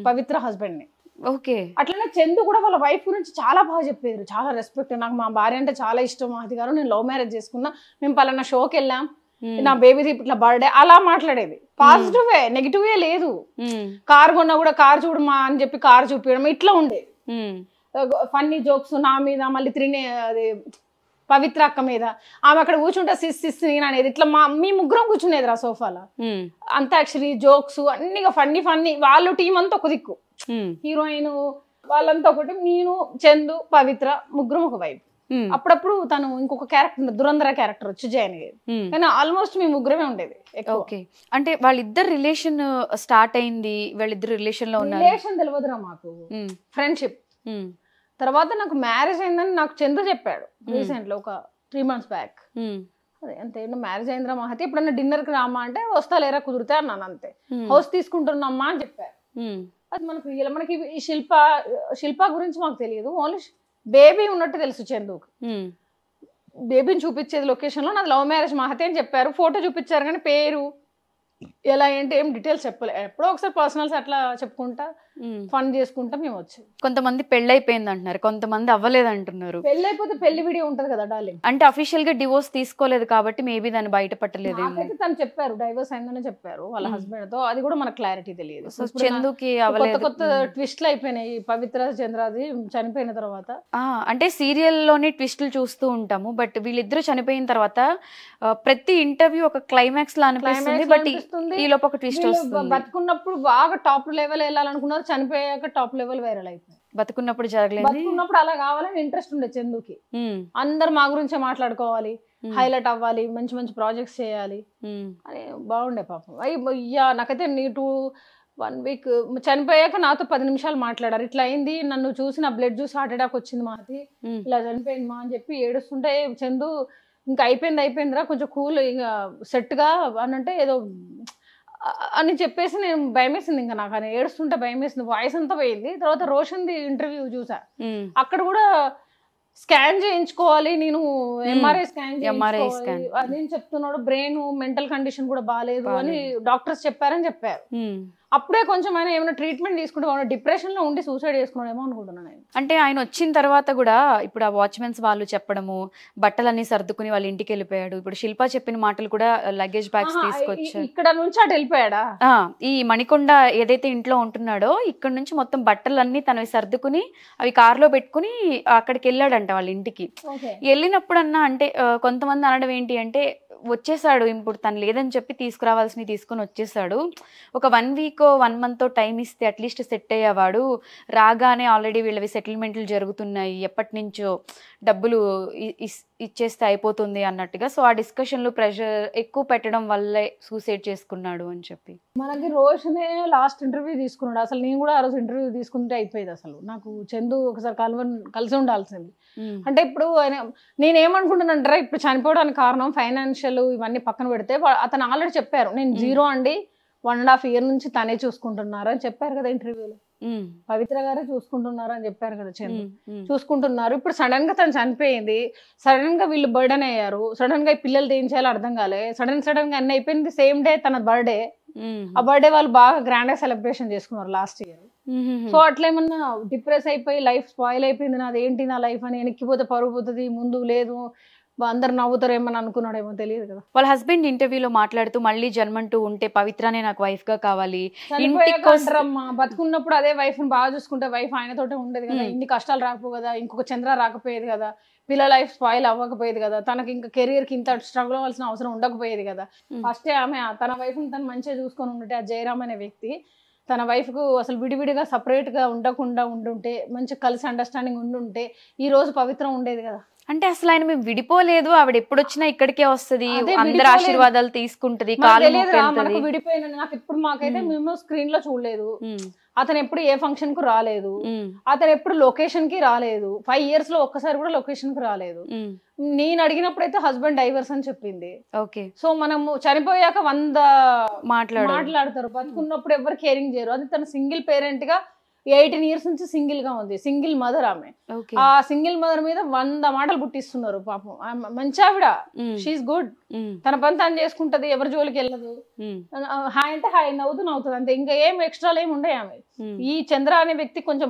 పవిత్ర హస్బెండ్ ని ఓకే అట్లనే చందు కూడా వాళ్ళ వైఫ్ గురించి చాలా బాగా చెప్పారు చాలా రెస్పెక్ట్ నాకు మా భార్య అంటే చాలా ఇష్టం మహతి గారు నేను లవ్ మ్యారేజ్ చేసుకున్నా మేము పలానా షోకి వెళ్ళాం నా బేబీ ఇట్లా బర్త్డే అలా మాట్లాడేది పాజిటివ్ నెగిటివ్ లేదు కార్ కొన్నా కూడా కార్ చూడమా అని చెప్పి కార్ చూపించడం ఇట్లా ఉండేది ఫన్నీ జోక్స్ నా మీద మళ్ళీ అది పవిత్ర అక్క మీద, ఆమె అక్కడ కూర్చుంటే సిస్ నేను అనేది, ఇట్లా మీ ముగ్గురం కూర్చునేది రా సోఫాలో. అంతాక్షరి జోక్స్ అన్ని ఫన్నీ వాళ్ళు టీం అంతా ఒక దిక్కు, హీరోయిన్ వాళ్ళంతా ఒకటి, నేను చందు పవిత్ర ముగ్గురం ఒక వైపు. అప్పుడప్పుడు తను ఇంకొక క్యారెక్టర్ దురంధర క్యారెక్టర్ వచ్చి జాయిన్ అయ్యేది, కానీ ఆల్మోస్ట్ మీ ముగ్గురమే ఉండేది. ఓకే, అంటే వాళ్ళిద్దరు రిలేషన్ స్టార్ట్ అయింది, వాళ్ళిద్దరు రిలేషన్ లో ఉన్నారు. రిలేషన్ తెలియదురా మాకు, ఫ్రెండ్షిప్. తర్వాత నాకు మ్యారేజ్ అయిందని నాకు చంద్ర చెప్పాడు రీసెంట్ లో, ఒక 3 months బ్యాక్. అదే అంతే, మ్యారేజ్ అయిందిరా మహతి, ఎప్పుడన్నా డిన్నర్ కి రామా అంటే వస్తా లేరా కుదిరితే అన్నాను అంతే. హౌస్ తీసుకుంటున్నామ్మా అని చెప్పారు. అది మనకి ఈ శిల్ప గురించి మాకు తెలియదు, ఓన్లీ బేబీ ఉన్నట్టు తెలుసు చందుకు. బేబీని చూపించేది లొకేషన్ లో, నాది లవ్ మ్యారేజ్ మహతి అని చెప్పారు. ఫోటో చూపించారు కానీ పేరు ఎలా ఏంటి ఏం డీటెయిల్స్ చెప్పలే. ఎప్పుడో ఒకసారి పర్సనల్స్ అట్లా చెప్పుకుంటా ఫన్ చేసుకుంటా మేము వచ్చాం. కొంతమంది పెళ్లి అయిపోయింది అంటున్నారు, కొంతమంది అవ్వలేదు అంటున్నారు. పెళ్లి అయిపోతే పెళ్లి వీడియో ఉంటది కదా డార్లింగ్, అంటే అఫీషియల్ గా డివోర్స్ తీసుకోలేదు కాబట్టి మేబీ దాన్ని బయటపట్టలేదు. తను చెప్పారు డైవర్స్ అయిందని చెప్పారు వాళ్ళ హస్బెండ్ తో, అది కూడా మనకు క్లారిటీ తెలియదు. చందుకి కొత్త ట్విస్ట్లు అయిపోయినాయి పవిత్ర చంద్రాది చనిపోయిన తర్వాత. అంటే సీరియల్ లోనే ట్విస్టులు చూస్తూ ఉంటాము, బట్ వీళ్ళిద్దరు చనిపోయిన తర్వాత ప్రతి ఇంటర్వ్యూ ఒక క్లైమాక్స్ లా అనిపిస్తుంది, బట్ ఈ లోపు ఒక ట్విస్ట్ వస్తుంది. బతుకున్నప్పుడు బాగా టాప్ లెవెల్ వెళ్ళాలనుకున్నారు, చనిపోయాక టాప్ లెవెల్ వైరల్ అయిపోయింది. బతుకున్నప్పుడు జరగలేదు, బతుకున్నప్పుడు అలా కావాలని ఇంట్రెస్ట్ ఉండే చందుకి. అందరు మా గురించే మాట్లాడుకోవాలి, హైలైట్ అవ్వాలి, మంచి మంచి ప్రాజెక్ట్స్ చేయాలి అని బాగుండే పాపం. అయ్యా నాకైతే 1 week చనిపోయాక నాతో 10 నిమిషాలు మాట్లాడారు. ఇట్లా అయింది, నన్ను చూసి నా బ్లడ్ చూసి హార్ట్ అటాక్ వచ్చింది మాది, ఇలా చనిపోయింది మా అని చెప్పి ఏడుస్తుంటే, చందు ఇంకా అయిపోయిందిరా కొంచెం కూల్ ఇక సెట్ గా అని అంటే ఏదో అని చెప్పేసి నేను భయం వేసింది, ఇంకా నాకు అని ఏడుస్తుంటే భయం వేసింది, వాయిస్ అంతా పోయింది. తర్వాత రోషన్ది ఇంటర్వ్యూ చూసా, అక్కడ కూడా స్కాన్ చేయించుకోవాలి నేను, ఎంఆర్ఐ స్కాన్ అదేం చెప్తున్నాడు, బ్రెయిన్ మెంటల్ కండిషన్ కూడా బాగాలేదు అని డాక్టర్స్ చెప్పారని చెప్పారు. అప్పుడే కొంచెం ఆయన ఏమైనా ట్రీట్మెంట్ తీసుకుంటే డిప్రెషన్ లో ఉండి సూసైడ్ చేసుకున్నాడేమో అనుకుంటున్నాను నేను. అంటే ఆయన వచ్చిన తర్వాత కూడా ఇప్పుడు ఆ వాచ్మెన్స్ వాళ్ళు చెప్పడము, బట్టలన్నీ సర్దుకుని వాళ్ళ ఇంటికి వెళ్ళిపోయాడు. ఇప్పుడు శిల్ప చెప్పిన మాటలు కూడా లగేజ్ బ్యాగ్స్ తీసుకొచ్చారు, ఇక్కడ నుంచి అటు వెళ్ళిపోయాడా. ఈ మణికొండ ఏదైతే ఇంట్లో ఉంటున్నాడో ఇక్కడ నుంచి మొత్తం బట్టలన్నీ తనవి సర్దుకుని అవి కార్లో పెట్టుకుని అక్కడికి వెళ్ళాడంట వాళ్ళ ఇంటికి. వెళ్ళినప్పుడన్నా అంటే కొంతమంది అనడం ఏంటి అంటే, వచ్చేసాడు ఇప్పుడు తను లేదని చెప్పి తీసుకురావాల్సినవి తీసుకుని వచ్చేసాడు, ఒక 1 week 1 month టైం ఇస్తే అట్లీస్ట్ సెట్ అయ్యేవాడు, రాగానే ఆల్రెడీ వీళ్ళవి సెటిల్మెంట్లు జరుగుతున్నాయి, ఎప్పటి నుంచో డబ్బులు ఇచ్చేస్తే అయిపోతుంది అన్నట్టుగా. సో ఆ డిస్కషన్లు ప్రెషర్ ఎక్కువ పెట్టడం వల్లే సూసైడ్ చేసుకున్నాడు అని చెప్పి. మనకి రోషనే లాస్ట్ ఇంటర్వ్యూ తీసుకున్నాడు. అసలు నేను కూడా ఆ రోజు ఇంటర్వ్యూ తీసుకుంటే అయిపోయేది. అసలు నాకు చందు ఒకసారి కలిసి ఉండాల్సింది. అంటే ఇప్పుడు నేనేమనుకుంటున్నానంటారా, ఇప్పుడు చనిపోవడానికి కారణం ఫైనాన్షియల్ ఇవన్నీ పక్కన పెడితే, అతను ఆల్రెడీ చెప్పారు నేను 0 అండి, 1.5 year నుంచి తనే చూసుకుంటున్నారు అని చెప్పారు కదా ఇంటర్వ్యూలో. పవిత్ర గారే చూసుకుంటున్నారు అని చెప్పారు కదా చందు. చూసుకుంటున్నారు. ఇప్పుడు సడన్ గా తను చనిపోయింది, సడన్ గా వీళ్ళు బర్డెన్ అయ్యారు, సడన్ గా ఈ పిల్లలు ఏం చేయాలో అర్థం కాలే, సడన్ గా అన్ని అయిపోయింది. సేమ్ డే తన బర్త్డే, ఆ బర్త్డే వాళ్ళు బాగా గ్రాండ్ గా సెలబ్రేషన్ చేసుకున్నారు లాస్ట్ ఇయర్. సో అట్లేమన్నా డిప్రెస్ అయిపోయి లైఫ్ స్పాయిల్ అయిపోయింది, నాదేంటి నా లైఫ్ అని, వెనక్కిపోతే పరుగు పోతుంది, ముందు లేదు, అందరు నవ్వుతారేమని అనుకున్నాడేమో తెలియదు కదా. వాళ్ళ హస్బెండ్ ఇంటర్వ్యూలో మాట్లాడుతూ మళ్ళీ జన్మంటూ ఉంటే పవిత్రనే నాకు వైఫ్ గా కావాలి, బతుకున్నప్పుడు అదే వైఫ్ ని బాగా చూసుకుంటే వైఫ్ ఆయనతోటే ఉండేది కదా, ఇన్ని కష్టాలు రాకపోవు కదా, ఇంకొక చంద్ర రాకపోయేది కదా, పిల్లల లైఫ్ స్పాయిల్ అవ్వకపోయేది కదా, తనకి ఇంకా కెరీర్ కి ఇంత స్ట్రగుల్ అవ్వాల్సిన అవసరం ఉండకపోయేది కదా. ఫస్టే ఆమె తన వైఫ్ ని తను మంచిగా చూసుకొని ఉంటే, ఆ జయరామ్ అనే వ్యక్తి తన వైఫ్ కు అసలు విడివిడిగా సపరేట్ గా ఉండకుండా ఉండుంటే, మంచి కలిసి అండర్స్టాండింగ్ ఉండుంటే ఈ రోజు పవిత్రం ఉండేది కదా. అంటే అసలు ఆయన మేము విడిపోలేదు, ఆవిడ ఎప్పుడు వచ్చినా ఇక్కడికే వస్తుంది, అందరి ఆశీర్వాదాలు తీసుకుంటది, మనకు విడిపోయిన నాకు ఇప్పుడు మాకైతే మేము స్క్రీన్ లో చూడలేదు, అతను ఎప్పుడు ఏ ఫంక్షన్ కు రాలేదు, అతను ఎప్పుడు లొకేషన్ కి రాలేదు, 5 years లో ఒక్కసారి కూడా లొకేషన్ కి రాలేదు. నేను అడిగినప్పుడైతే హస్బెండ్ డైవర్స్ అని చెప్పింది. ఓకే, సో మనము చనిపోయాక 100 మాట్లాడతారు, బతుకున్నప్పుడు ఎవరు కేరింగ్ చేయరు. అది తన సింగిల్ పేరెంట్ గా 18 years నుంచి సింగిల్ గా ఉంది, సింగిల్ మదర్ ఆమె. ఆ సింగిల్ మదర్ మీద 100 మాటలు పుట్టిస్తున్నారు పాపం. మంచి ఆవిడ, షీఈస్ గుడ్, తన పని తను చేసుకుంటది, ఎవరి జోలికి వెళ్ళదు, హాయ్ అంటే హాయ్, నవ్వుతుంది అంతే, ఇంకా ఏం ఎక్స్ట్రాలు ఏమి ఉండే ఆమె. ఈ చంద్ర అనే వ్యక్తి కొంచెం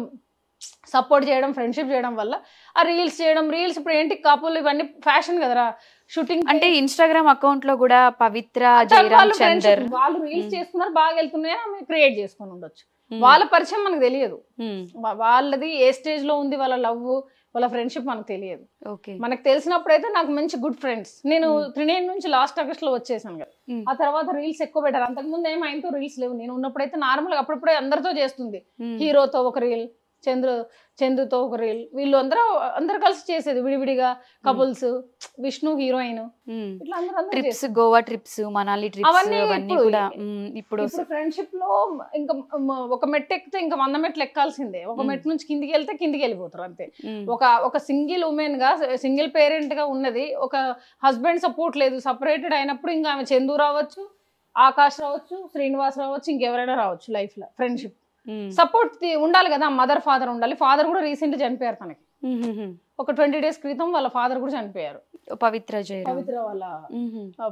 సపోర్ట్ చేయడం, ఫ్రెండ్షిప్ చేయడం వల్ల ఆ రీల్స్ చేయడం. రీల్స్ ఇప్పుడు ఏంటి కపుల్ ఇవన్నీ ఫ్యాషన్ కదరా, షూటింగ్ అంటే ఇన్స్టాగ్రామ్ అకౌంట్ లో కూడా పవిత్ర జయరామ్ చందర్ వాళ్ళు రీల్స్ చేసుకున్నారు, బాగా వెళ్తున్నాయని ఆమె క్రియేట్ చేసుకుని ఉండొచ్చు. వాళ్ళ పరిచయం మనకు తెలియదు, వాళ్ళది ఏ స్టేజ్ లో ఉంది వాళ్ళ లవ్ వాళ్ళ ఫ్రెండ్షిప్ మనకు తెలియదు. మనకు తెలిసినప్పుడైతే నాకు మంచి గుడ్ ఫ్రెండ్స్. నేను త్రినేని నుంచి లాస్ట్ ఆగస్ట్ లో వచ్చేసాను కదా, ఆ తర్వాత రీల్స్ ఎక్కువ పెట్టారు. అంతకుముందు ఏం ఆయనతో రీల్స్ లేవు. నేను ఉన్నప్పుడైతే నార్మల్ గా అప్పుడప్పుడే అందరితో చేస్తుంది, హీరోతో ఒక రీల్, చందుతో ఒక రీల్, వీళ్ళు అందరూ కలిసి చేసేది విడివిడిగా, కపుల్స్, విష్ణు హీరోయిన్, ఇట్లా trips, Goa trips, Manali trips, అవన్నీ కూడా ఇప్పుడు ఫ్రెండ్షిప్ లో ఇంకా ఒక మెట్టు ఎక్కితే ఇంకా 100 మెట్లు ఎక్కాల్సిందే. ఒక మెట్టు నుంచి కిందికి వెళ్తే కిందికి వెళ్ళిపోతారు అంతే. ఒక సింగిల్ ఉమెన్ గా, సింగిల్ పేరెంట్ గా ఉన్నది, ఒక హస్బెండ్ సపోర్ట్ లేదు, సపరేటెడ్ అయినప్పుడు ఇంకా ఆమె చందు రావచ్చు, ఆకాష్ రావచ్చు, శ్రీనివాస్ రావచ్చు, ఇంకెవరైనా రావచ్చు. లైఫ్ లో ఫ్రెండ్షిప్ సపోర్ట్ ఉండాలి కదా, మదర్ ఫాదర్ ఉండాలి. ఫాదర్ కూడా రీసెంట్ చనిపోయారు తనకి, ఒక 20 days క్రితం వాళ్ళ ఫాదర్ కూడా చనిపోయారు, పవిత్ర వాళ్ళ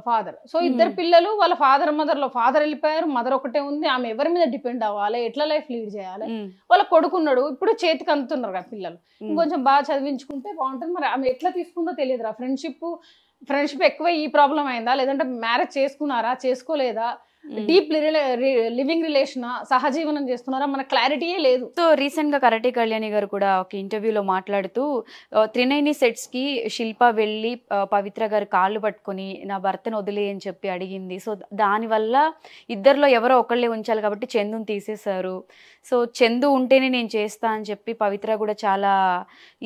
ఫాదర్. సో ఇద్దరు పిల్లలు, వాళ్ళ ఫాదర్ మదర్ లో ఫాదర్ వెళ్ళిపోయారు, మదర్ ఒకటే ఉంది. ఆమె ఎవరి మీద డిపెండ్ అవ్వాలి, ఎట్లా లైఫ్ లీడ్ చేయాలి. వాళ్ళ కొడుకున్నాడు, ఇప్పుడు చేతికి అందుతున్నారు కదా పిల్లలు, ఇంకొంచెం బాగా చదివించుకుంటే బాగుంటుంది. మరి ఆమె ఎట్లా తీసుకుందో తెలియదురా. ఫ్రెండ్షిప్ ఎక్కువ ఈ ప్రాబ్లం అయిందా, లేదంటే మ్యారేజ్ చేసుకున్నారా, చేసుకోలేదా, డీప్ లివింగ్ రిలేషన్, సహజీవనం చేస్తున్నారా, మన క్లారిటీయే లేదు. సో రీసెంట్ గా కరాటే కళ్యాణి గారు కూడా ఒక ఇంటర్వ్యూలో మాట్లాడుతూ, త్రినేని సెట్స్ కి శిల్ప వెళ్ళి పవిత్ర గారు కాళ్ళు పట్టుకొని నా భర్తను వదిలే అని చెప్పి అడిగింది. సో దానివల్ల ఇద్దరిలో ఎవరో ఒకళ్ళే ఉంచాలి కాబట్టి చందుని తీసేశారు. సో చందు ఉంటేనే నేను చేస్తా అని చెప్పి పవిత్ర కూడా చాలా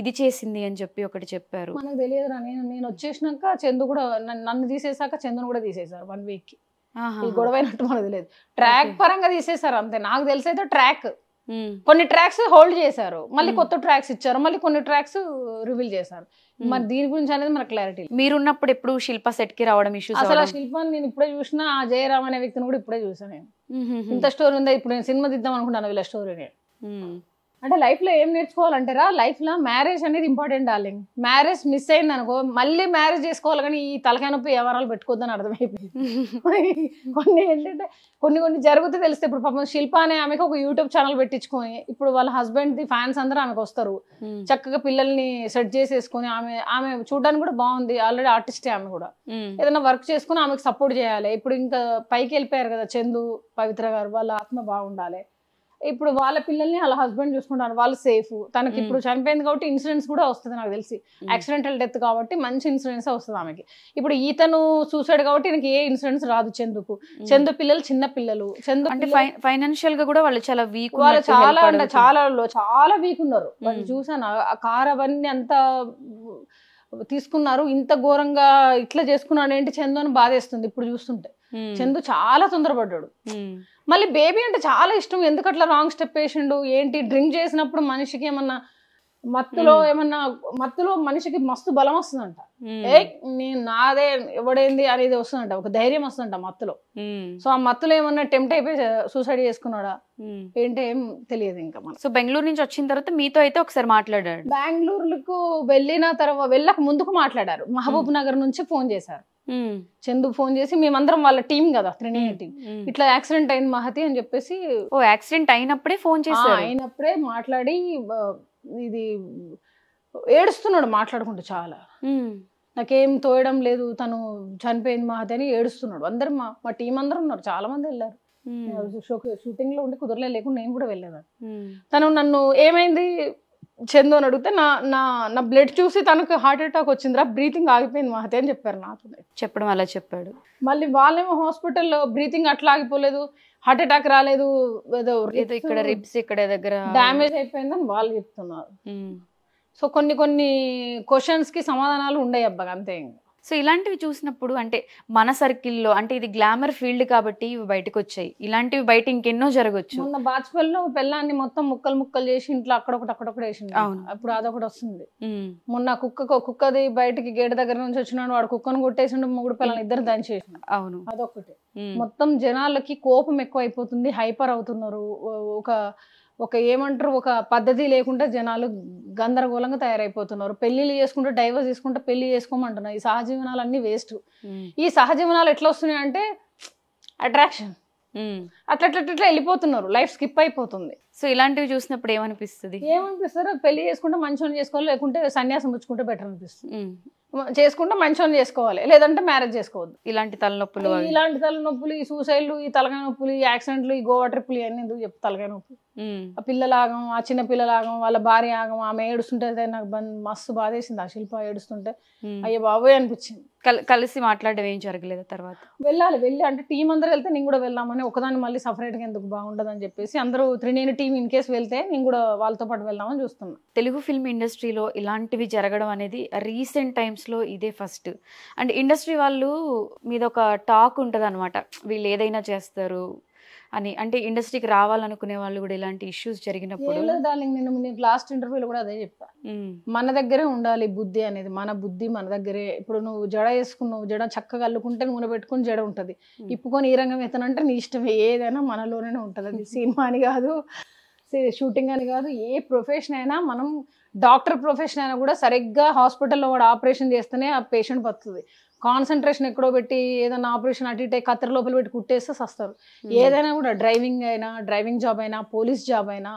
ఇది చేసింది అని చెప్పి ఒకటి చెప్పారు. మనకు తెలియదురా. నేను వచ్చేసినాక చందు కూడా నన్ను తీసేసాక చందును కూడా తీసేశారు 1 week కి. ఈ గొడవ అయినట్టు మనకు తెలియదు. ట్రాక్ పరంగా తీసేశారు అంతే. నాకు తెలిసి అయితే ట్రాక్ కొన్ని ట్రాక్స్ హోల్డ్ చేశారు, మళ్ళీ కొత్త ట్రాక్స్ ఇచ్చారు, మళ్ళీ కొన్ని ట్రాక్స్ రివీల్ చేశారు. మరి దీని గురించి అనేది మనకు క్లారిటీ. మీరున్నప్పుడు ఎప్పుడు శిల్ప సెట్ కి రావడం ఇష్యూస్? అసలు ఆ శిల్పాన్ని నేను ఇప్పుడే చూసినా, ఆ జయరామ్ అనే వ్యక్తిని కూడా ఇప్పుడే చూసాను నేను. ఇంత స్టోరీ ఉందా, ఇప్పుడు నేను సినిమా దిద్దాం అనుకుంటాను వీళ్ళ స్టోరీని. అంటే లైఫ్ లో ఏం నేర్చుకోవాలంటారా, లైఫ్ లో మ్యారేజ్ అనేది ఇంపార్టెంట్ డార్లింగ్. మ్యారేజ్ మిస్ అయింది అనుకో, మళ్ళీ మ్యారేజ్ చేసుకోవాలి, కానీ ఈ తలకాయ నొప్పి వ్యవహారాలు పెట్టుకోద్దని అర్థమైపోయింది. కొన్ని ఏంటంటే కొన్ని జరుగుతూ తెలిస్తే, ఇప్పుడు పాపం శిల్ప అనే ఆమెకు ఒక యూట్యూబ్ ఛానల్ పెట్టించుకొని, ఇప్పుడు వాళ్ళ హస్బెండ్ ది ఫ్యాన్స్ అందరూ ఆమెకు వస్తారు, చక్కగా పిల్లల్ని సెట్ చేసేసుకొని, ఆమె చూడడానికి కూడా బాగుంది, ఆల్రెడీ ఆర్టిస్టే ఆమె కూడా, ఏదైనా వర్క్ చేసుకుని ఆమెకు సపోర్ట్ చేయాలి. ఇప్పుడు ఇంకా పైకి వెళ్ళిపోయారు కదా చందు, పవిత్ర గారు, వాళ్ళ ఆత్మ బాగుండాలి. ఇప్పుడు వాళ్ళ పిల్లల్ని వాళ్ళ హస్బెండ్ చూసుకుంటారు, వాళ్ళు సేఫ్. తనకి ఇప్పుడు చనిపోయింది కాబట్టి ఇన్సూరెన్స్ కూడా వస్తుంది నాకు తెలిసి, యాక్సిడెంటల్ డెత్ కాబట్టి మంచి ఇన్సూరెన్స్ వస్తుంది ఆమెకి. ఇప్పుడు ఈతను సూసైడ్ కాబట్టి ఈయనకి ఏ ఇన్సూరెన్స్ రాదు చందుకు. చందు పిల్లలు చిన్న పిల్లలు, చందు అంటే ఫైనాన్షియల్ గా కూడా వాళ్ళు చాలా వీక్, వాళ్ళు చాలా వీక్ ఉన్నారు. వాళ్ళు చూసాను ఆ కార్ అవన్నీ అంతా తీసుకున్నారు, ఇంత ఘోరంగా ఇట్లా చేసుకున్నాడు ఏంటి చందు అని బాధేస్తుంది ఇప్పుడు చూస్తుంటే. చందు చాలా తొందరపడ్డాడు. మళ్ళీ బేబీ అంటే చాలా ఇష్టం, ఎందుకు అట్లా రాంగ్ స్టెప్ వేసిండు ఏంటి? డ్రింక్ చేసినప్పుడు మనిషికి ఏమన్నా మత్తులో మనిషికి మస్తు బలం వస్తుందంట. నేను నాదే ఎవడేంది అనేది వస్తుందంట, ఒక ధైర్యం వస్తుందంట మత్తులో. సో ఆ మత్తులో ఏమన్నా టెంప్ట్ అయిపోయి సూసైడ్ చేసుకున్నాడా ఏంటి ఏం తెలియదు ఇంకా మనకు. సో బెంగళూరు నుంచి వచ్చిన తర్వాత మీతో అయితే ఒకసారి మాట్లాడాడు. బెంగళూరుకు వెళ్ళక ముందుకు మాట్లాడారు. మహబూబ్ నగర్ నుంచి ఫోన్ చేశారు, చందు ఫోన్ చేసి, మేమందరం వాళ్ళ టీం కదా త్రినేని టీం, ఇట్లా యాక్సిడెంట్ అయింది మహతి అని చెప్పేసి. ఓ యాక్సిడెంట్ అయినప్పుడే ఫోన్ చేశారు? అయినప్పుడే మాట్లాడి, ఇది ఏడుస్తున్నాడు మాట్లాడుకుంటూ, చాలా నాకేం తోయడం లేదు, తను చనిపోయింది మహతి అని ఏడుస్తున్నాడు. అందరు మా టీం అందరూ ఉన్నారు, చాలా మంది వెళ్ళారు. షూటింగ్ లో ఉండి లేకుండా నేను కూడా వెళ్ళాను. తను నన్ను ఏమైంది చందు అని అడిగితే, నా బ్లడ్ చూసి తనకు హార్ట్ అటాక్ వచ్చిందిరా, బ్రీతింగ్ ఆగిపోయింది మహతి అని చెప్పారు నాతో. చెప్పడం అలా చెప్పాడు. మళ్ళీ వాళ్ళేమో హాస్పిటల్లో బ్రీతింగ్ అట్లా ఆగిపోలేదు, హార్ట్ అటాక్ రాలేదు, ఏదో ఇక్కడ రిబ్స్ ఇక్కడ దగ్గర డ్యామేజ్ అయిపోయిందని వాళ్ళు చెప్తున్నారు. సో కొన్ని క్వశ్చన్స్ కి సమాధానాలు ఉండవు అబ్బా, అంతే. సో ఇలాంటివి చూసినప్పుడు, అంటే మన సర్కిల్లో, అంటే ఇది గ్లామర్ ఫీల్డ్ కాబట్టి ఇవి బయటకు వచ్చాయి, ఇలాంటివి బయట ఇంకెన్నో జరగచ్చు. మొన్న బాచ్పల్లిలో పెళ్ళాన్ని మొత్తం ముక్కలు చేసి ఇంట్లో అక్కడొకటి వేసింది, అప్పుడు అదొకటి వస్తుంది. మొన్న కుక్కది బయటికి గేట్ దగ్గర నుంచి వచ్చినాడు, వాడు కుక్కను కొట్టేసిండు, మొగుడు పిల్లలు ఇద్దరు దంచేసిండు. అవును, అదొకటి. మొత్తం జనాలకి కోపం ఎక్కువ అయిపోతుంది, హైపర్ అవుతున్నారు. ఒక ఏమంటారు, ఒక పద్ధతి లేకుండా జనాలు గందరగోళంగా తయారైపోతున్నారు. పెళ్లిళ్ళు చేసుకుంటే డైవర్స్ తీసుకుంటే పెళ్లి చేసుకోమంటున్నారు. ఈ సహజీవనాలు అన్ని వేస్ట్. ఈ సహజీవనాలు ఎట్లా వస్తున్నాయి అంటే అట్రాక్షన్, అట్లా వెళ్ళిపోతున్నారు, లైఫ్ స్కిప్ అయిపోతుంది. సో ఇలాంటివి చూసినప్పుడు ఏమనిపిస్తుంది? ఏమనిపిస్తారు, పెళ్లి చేసుకుంటే మంచోని చేసుకోవాలి, లేకుంటే సన్యాసం పుచ్చుకుంటే బెటర్ అనిపిస్తుంది. చేసుకుంటే మంచోని చేసుకోవాలి, లేదంటే మ్యారేజ్ చేసుకోవద్దు. ఇలాంటి తలనొప్పులు ఇలాంటి తలనొప్పులు, ఈ సూసైడ్లు, ఈ తలకాయ నొప్పులు, ఈ యాక్సిడెంట్లు, ఈ గోవా ట్రిప్లు ఇవన్నీ ఎందుకు చెప్పు? తలకాయ నొప్పి, ఆ పిల్లలాగం, ఆ చిన్న పిల్లలాగం, వాళ్ళ భార్య ఆగం, ఆమె ఏడుస్తుంటే నాకు మస్తు బాధేసింది. ఆ శిల్ప ఏడుస్తుంటే అయ్యో బాబోయ్ అనిపించింది. కలిసి మాట్లాడడం ఏం జరగలేదు తర్వాత? వెళ్ళి అంటే టీం అందరూ వెళ్తే నేను కూడా వెళ్దామని, ఒకదాన్ని మళ్ళీ సపరేట్గా ఎందుకు బాగుండదు అని చెప్పేసి అందరూ త్రినేని టీం ఇన్ కేసు వెళ్తే నేను కూడా వాళ్ళతో పాటు వెళ్దామని చూస్తున్నా. తెలుగు ఫిల్మ్ ఇండస్ట్రీలో ఇలాంటివి జరగడం అనేది రీసెంట్ టైమ్స్లో ఇదే ఫస్ట్. అండ్ ఇండస్ట్రీ వాళ్ళు మీద ఒక టాక్ ఉంటుంది అనమాట, వీళ్ళు ఏదైనా చేస్తారు అని. అంటే ఇండస్ట్రీకి రావాలనుకునే వాళ్ళు కూడా ఇలాంటి ఇష్యూస్ జరిగినప్పుడు నేను లాస్ట్ ఇంటర్వ్యూలో కూడా అదే చెప్పా, మన దగ్గరే ఉండాలి బుద్ధి అనేది. మన బుద్ధి మన దగ్గరే. ఇప్పుడు నువ్వు జడ వేసుకున్నావు, జడ చక్కగా అల్లుకుంటే నూనె పెట్టుకుని జడ ఉంటుంది, ఇప్పుకొని ఈ రంగం ఎత్తనంటే నీ ఇష్టం. ఏదైనా మనలోనే ఉంటుంది. అది సినిమా అని కాదు, షూటింగ్ అని కాదు, ఏ ప్రొఫెషన్ అయినా. మనం డాక్టర్ ప్రొఫెషన్ అయినా కూడా సరిగ్గా హాస్పిటల్లో వాడు ఆపరేషన్ చేస్తేనే ఆ పేషెంట్ బతుకుతుంది. కాన్సన్ట్రేషన్ ఎక్కడో పెట్టి ఏదైనా ఆపరేషన్ అటు ఇటు కత్తెర లోపల పెట్టి కుట్టేస్తే సస్తారు. ఏదైనా కూడా డ్రైవింగ్ జాబ్ అయినా, పోలీస్ జాబ్ అయినా,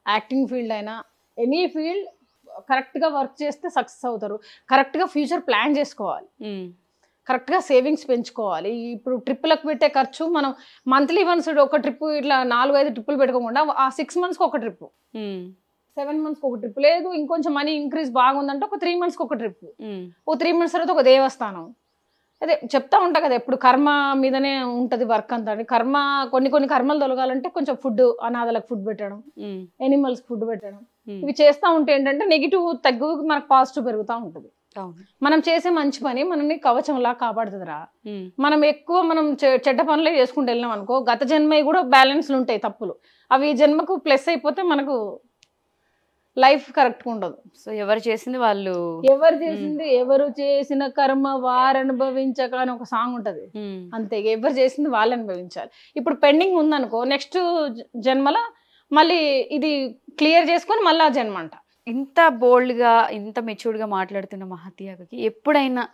యాక్టింగ్ ఫీల్డ్ అయినా, ఎనీ ఫీల్డ్ కరెక్ట్గా వర్క్ చేస్తే సక్సెస్ అవుతారు. కరెక్ట్గా ఫ్యూచర్ ప్లాన్ చేసుకోవాలి, కరెక్ట్గా సేవింగ్స్ పెంచుకోవాలి. ఇప్పుడు ట్రిప్పులకు పెట్టే ఖర్చు మనం మంత్లీ వన్స్ ఒక ట్రిప్, ఇట్లా 4-5 ట్రిప్పులు పెట్టుకోకుండా ఆ 6 monthsకి ఒక ట్రిప్, 7 monthsకి ఒక ట్రిప్, లేదు ఇంకొంచెం మనీ ఇంక్రీజ్ బాగుందంటే ఒక 3 monthsకి ఒక ట్రిప్, ఓ 3 months తర్వాత ఒక దేవస్థానం. అదే చెప్తా ఉంటా కదా, ఎప్పుడు కర్మ మీదనే ఉంటుంది వర్క్ అంతా. కర్మ కొన్ని కర్మలు తొలగాలంటే కొంచెం ఫుడ్, అనాథలకు ఫుడ్ పెట్టడం, ఎనిమల్స్ ఫుడ్ పెట్టడం, ఇవి చేస్తూ ఉంటే ఏంటంటే నెగిటివ్ తగ్గు, మనకు పాజిటివ్ పెరుగుతూ ఉంటుంది. మనం చేసే మంచి పని మనల్ని కవచంలా కాపాడుతుందిరా. మనం ఎక్కువ చెడ్డ పనులే చేసుకుంటూ వెళ్ళినాం అనుకో, గత జన్మ కూడా బ్యాలెన్స్లు ఉంటాయి తప్పులు, అవి ఈ జన్మకు ప్లస్ అయిపోతే మనకు లైఫ్ కరెక్ట్గా ఉండదు. సో ఎవరు చేసింది ఎవరు చేసిన కర్మ వారు అనుభవించక అని ఒక సాంగ్ ఉంటది. అంతే, ఎవరు చేసింది వాళ్ళు అనుభవించాలి. ఇప్పుడు పెండింగ్ ఉందనుకో, నెక్స్ట్ జన్మల మళ్ళీ ఇది క్లియర్ చేసుకొని మళ్ళీ ఆ జన్మ అంట. ఇంత బోల్డ్గా, ఇంత మెచ్యూర్డ్గా మాట్లాడుతున్న మహతికి ఎప్పుడైనా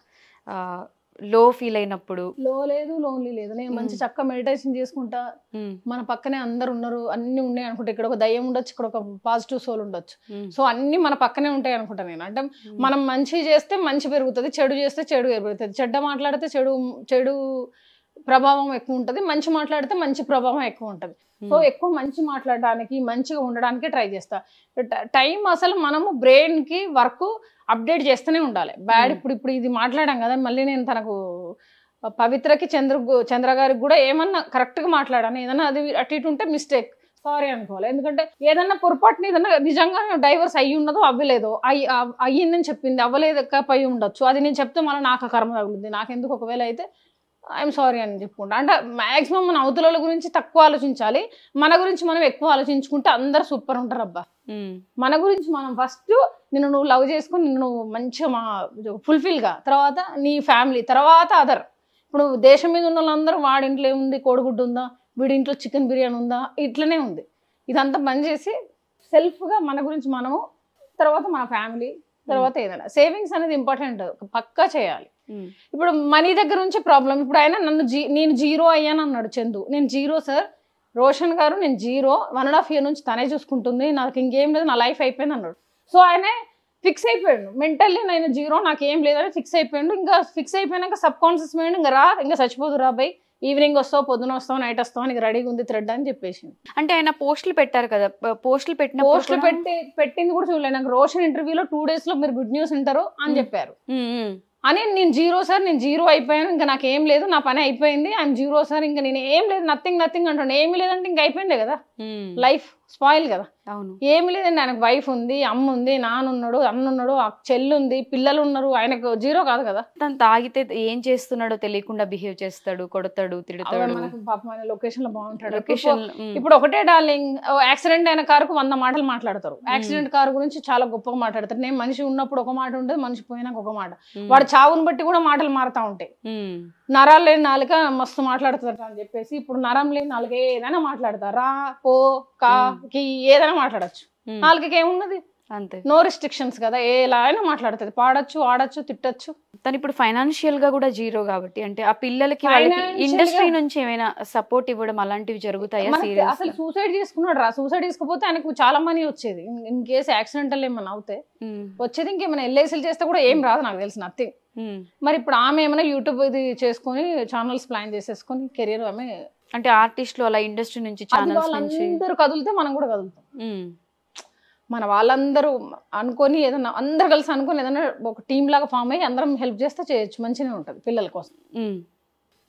లో ఫీల్ అయినప్పుడు? లో లేదు, లోన్లీ లేదు. నేను మంచి చక్కగా మెడిటేషన్ చేసుకుంటా, మన పక్కనే అందరు ఉన్నారు, అన్ని ఉన్నాయి అనుకుంటా. ఇక్కడ ఒక దయ్యం ఉండొచ్చు, ఇక్కడ ఒక పాజిటివ్ సోల్ ఉండొచ్చు. సో అన్ని మన పక్కనే ఉంటాయి అనుకుంటా నేను. అంటే మనం మంచి చేస్తే మంచి పెరుగుతుంది, చెడు చేస్తే చెడు పెరుగుతుంది. చెడ్డ మాట్లాడితే చెడు ప్రభావం ఎక్కువ ఉంటుంది, మంచి మాట్లాడితే మంచి ప్రభావం ఎక్కువ ఉంటుంది. సో ఎక్కువ మంచి మాట్లాడడానికి, మంచిగా ఉండడానికే ట్రై చేస్తా. టైం అసలు మనము బ్రెయిన్కి వర్క్ అప్డేట్ చేస్తూనే ఉండాలి. బ్యాడ్ ఇప్పుడు ఇది మాట్లాడాం కదా, మళ్ళీ నేను తనకు పవిత్రకి చంద్ర గారికి కూడా ఏమన్నా కరెక్ట్గా మాట్లాడాను, ఏదన్నా అది అటు ఇటు ఉంటే మిస్టేక్, సారీ అనుకోవాలి. ఎందుకంటే ఏదన్నా పొరపాటుని ఏదన్నా నిజంగా డైవర్స్ అయ్యి ఉన్నదో అవ్వలేదో, అయ్యిందని చెప్పింది, అవ్వలేకపోయి ఉండొచ్చు, అది నేను చెప్తే మళ్ళీ నాకు కర్మ తగులుద్ది. నాకెందుకు, ఒకవేళ అయితే ఐఎమ్ సారీ అని చెప్పుకుంటా. అంటే మ్యాక్సిమం మన అవతల గురించి తక్కువ ఆలోచించాలి, మన గురించి మనం ఎక్కువ ఆలోచించుకుంటే అందరు సూపర్ ఉంటారు. అబ్బా, మన గురించి మనం ఫస్ట్ నువ్వు లవ్ చేసుకుని నువ్వు మంచిగా ఫుల్ఫిల్గా, తర్వాత నీ ఫ్యామిలీ, తర్వాత అదర్. ఇప్పుడు దేశం మీద ఉన్న వాళ్ళందరూ వాడింట్లో ఏముంది, కోడిగుడ్డు ఉందా, వీడింట్లో చికెన్ బిర్యానీ ఉందా, ఇట్లనే ఉంది. ఇదంతా బంద్ చేసి సెల్ఫ్గా మన గురించి మనము, తర్వాత మన ఫ్యామిలీ, తర్వాత ఏదైనా సేవింగ్స్ అనేది ఇంపార్టెంట్, పక్కా చేయాలి. ఇప్పుడు మనీ దగ్గర నుంచి ప్రాబ్లం. ఇప్పుడు ఆయన నేను జీరో అయ్యాను అన్నాడు చందు. నేను జీరో సార్, రోషన్ గారు నేను జీరో, 1.5 year నుంచి తనే చూసుకుంటుంది, నాకు ఇంకేం లేదు, నా లైఫ్ అయిపోయింది అన్నాడు. సో ఆయన ఫిక్స్ అయిపోయాడు మెంటల్లీ, నేను జీరో, నాకేం లేదని ఫిక్స్ అయిపోయాడు. ఇంకా ఫిక్స్ అయిపోయినాక సబ్ కాన్షియస్ మైండ్ ఇంకా చచ్చిపోదు రా బై, ఈవినింగ్ వస్తావు, పొద్దున వస్తావు, నైట్ వస్తావు, నీకు రెడీగా ఉంది థ్రెడ్ అని చెప్పేసి. అంటే ఆయన పోస్టులు పెట్టారు కదా, పోస్టులు పెట్టింది కూడా చూడలేదు. నాకు రోషన్ ఇంటర్వ్యూలో 2 days లో మీరు గుడ్ న్యూస్ వింటారు అని చెప్పారు. అని నేను జీరో సార్, నేను జీరో అయిపోయాను, ఇంకా నాకు ఏం లేదు, నా పని అయిపోయింది, ఐఎమ్ జీరో సార్, ఇంకా నేను ఏం లేదు, నథింగ్ అంటాను. ఏమి లేదంటే ఇంక అయిపోయిందే కదా, లైఫ్ స్పాయిల్ కదా. అవును, ఏమి లేదండి, ఆయనకు వైఫ్ ఉంది, అమ్మ ఉంది, నాన్నున్నాడు, అన్నున్నాడు, చెల్లు ఉంది, పిల్లలు ఉన్నారు, ఆయనకు జీరో కాదు కదా. తను తాగితే ఏం చేస్తున్నాడో తెలియకుండా బిహేవ్ చేస్తాడు, కొడతాడు, తిడతాడు. పాపం ఆయన లొకేషన్ లో బాగుంటాడు. ఇప్పుడు ఒకటే డార్లింగ్, యాక్సిడెంట్ అయిన కారుకు 100 మాటలు మాట్లాడతారు. యాక్సిడెంట్ కారు గురించి చాలా గొప్పగా మాట్లాడతారు. నేను మనిషి ఉన్నప్పుడు ఒక మాట ఉంటుంది, మనిషి పోయినాక ఒక మాట. వాడు చావుని బట్టి కూడా మాటలు మారుతా ఉంటాయి. నరాలు లేని నాలుక మస్తు మాట్లాడుతారు అని చెప్పేసి, ఇప్పుడు నరం లేని నాలుక ఏదైనా మాట్లాడతారు. రా, పో, కా, కి ఏదైనా మాట్లాడచ్చు. నాలుకకి ఏమున్నది, అంతే. నో రిస్ట్రిక్షన్స్ కదా, ఎలా అయినా మాట్లాడుతుంది, పాడొచ్చు, ఆడొచ్చు, తిట్టొచ్చు. తను ఇప్పుడు ఫైనాన్షియల్ గా కూడా జీరో కాబట్టి, అంటే ఆ పిల్లలకి Financial ఇండస్ట్రీ గా- నుంచి ఏమైనా సపోర్ట్ ఇవ్వడం అలాంటివి జరుగుతాయా? మనకి సీరియల్స్ అసలు సూసైడ్ చేసుకున్నాడు రా, సూసైడ్ చేసుకోపోతే ఆయనకు చాలా మనీ వచ్చేది. ఇన్ కేసు యాక్సిడెంటల్ ఏమన్నా అవుతే వచ్చేది. ఇంకేమైనా ఎల్ఐసీలు చేస్తే కూడా ఏం రాదు నాకు తెలిసి, నథింగ్. మరి ఇప్పుడు ఆమె ఏమైనా యూట్యూబ్ ఇది చేసుకొని ఛానల్స్ ప్లాన్ చేసేసుకొని కెరీర్ ఆమె, అంటే ఆర్టిస్టులు అలా ఇండస్ట్రీ నుంచి అది ఛానల్స్ నుంచి వాళ్ళందరూ కదిలితే మనం కూడా కదులుతాం. మన వాళ్ళందరూ అనుకొని ఏదన్నా అందరు కలిసి అనుకొని ఏదైనా ఒక టీమ్ లాగా ఫామ్ అయ్యి అందరం హెల్ప్ చేస్తే చేయొచ్చు, మంచిగానే ఉంటుంది పిల్లల కోసం.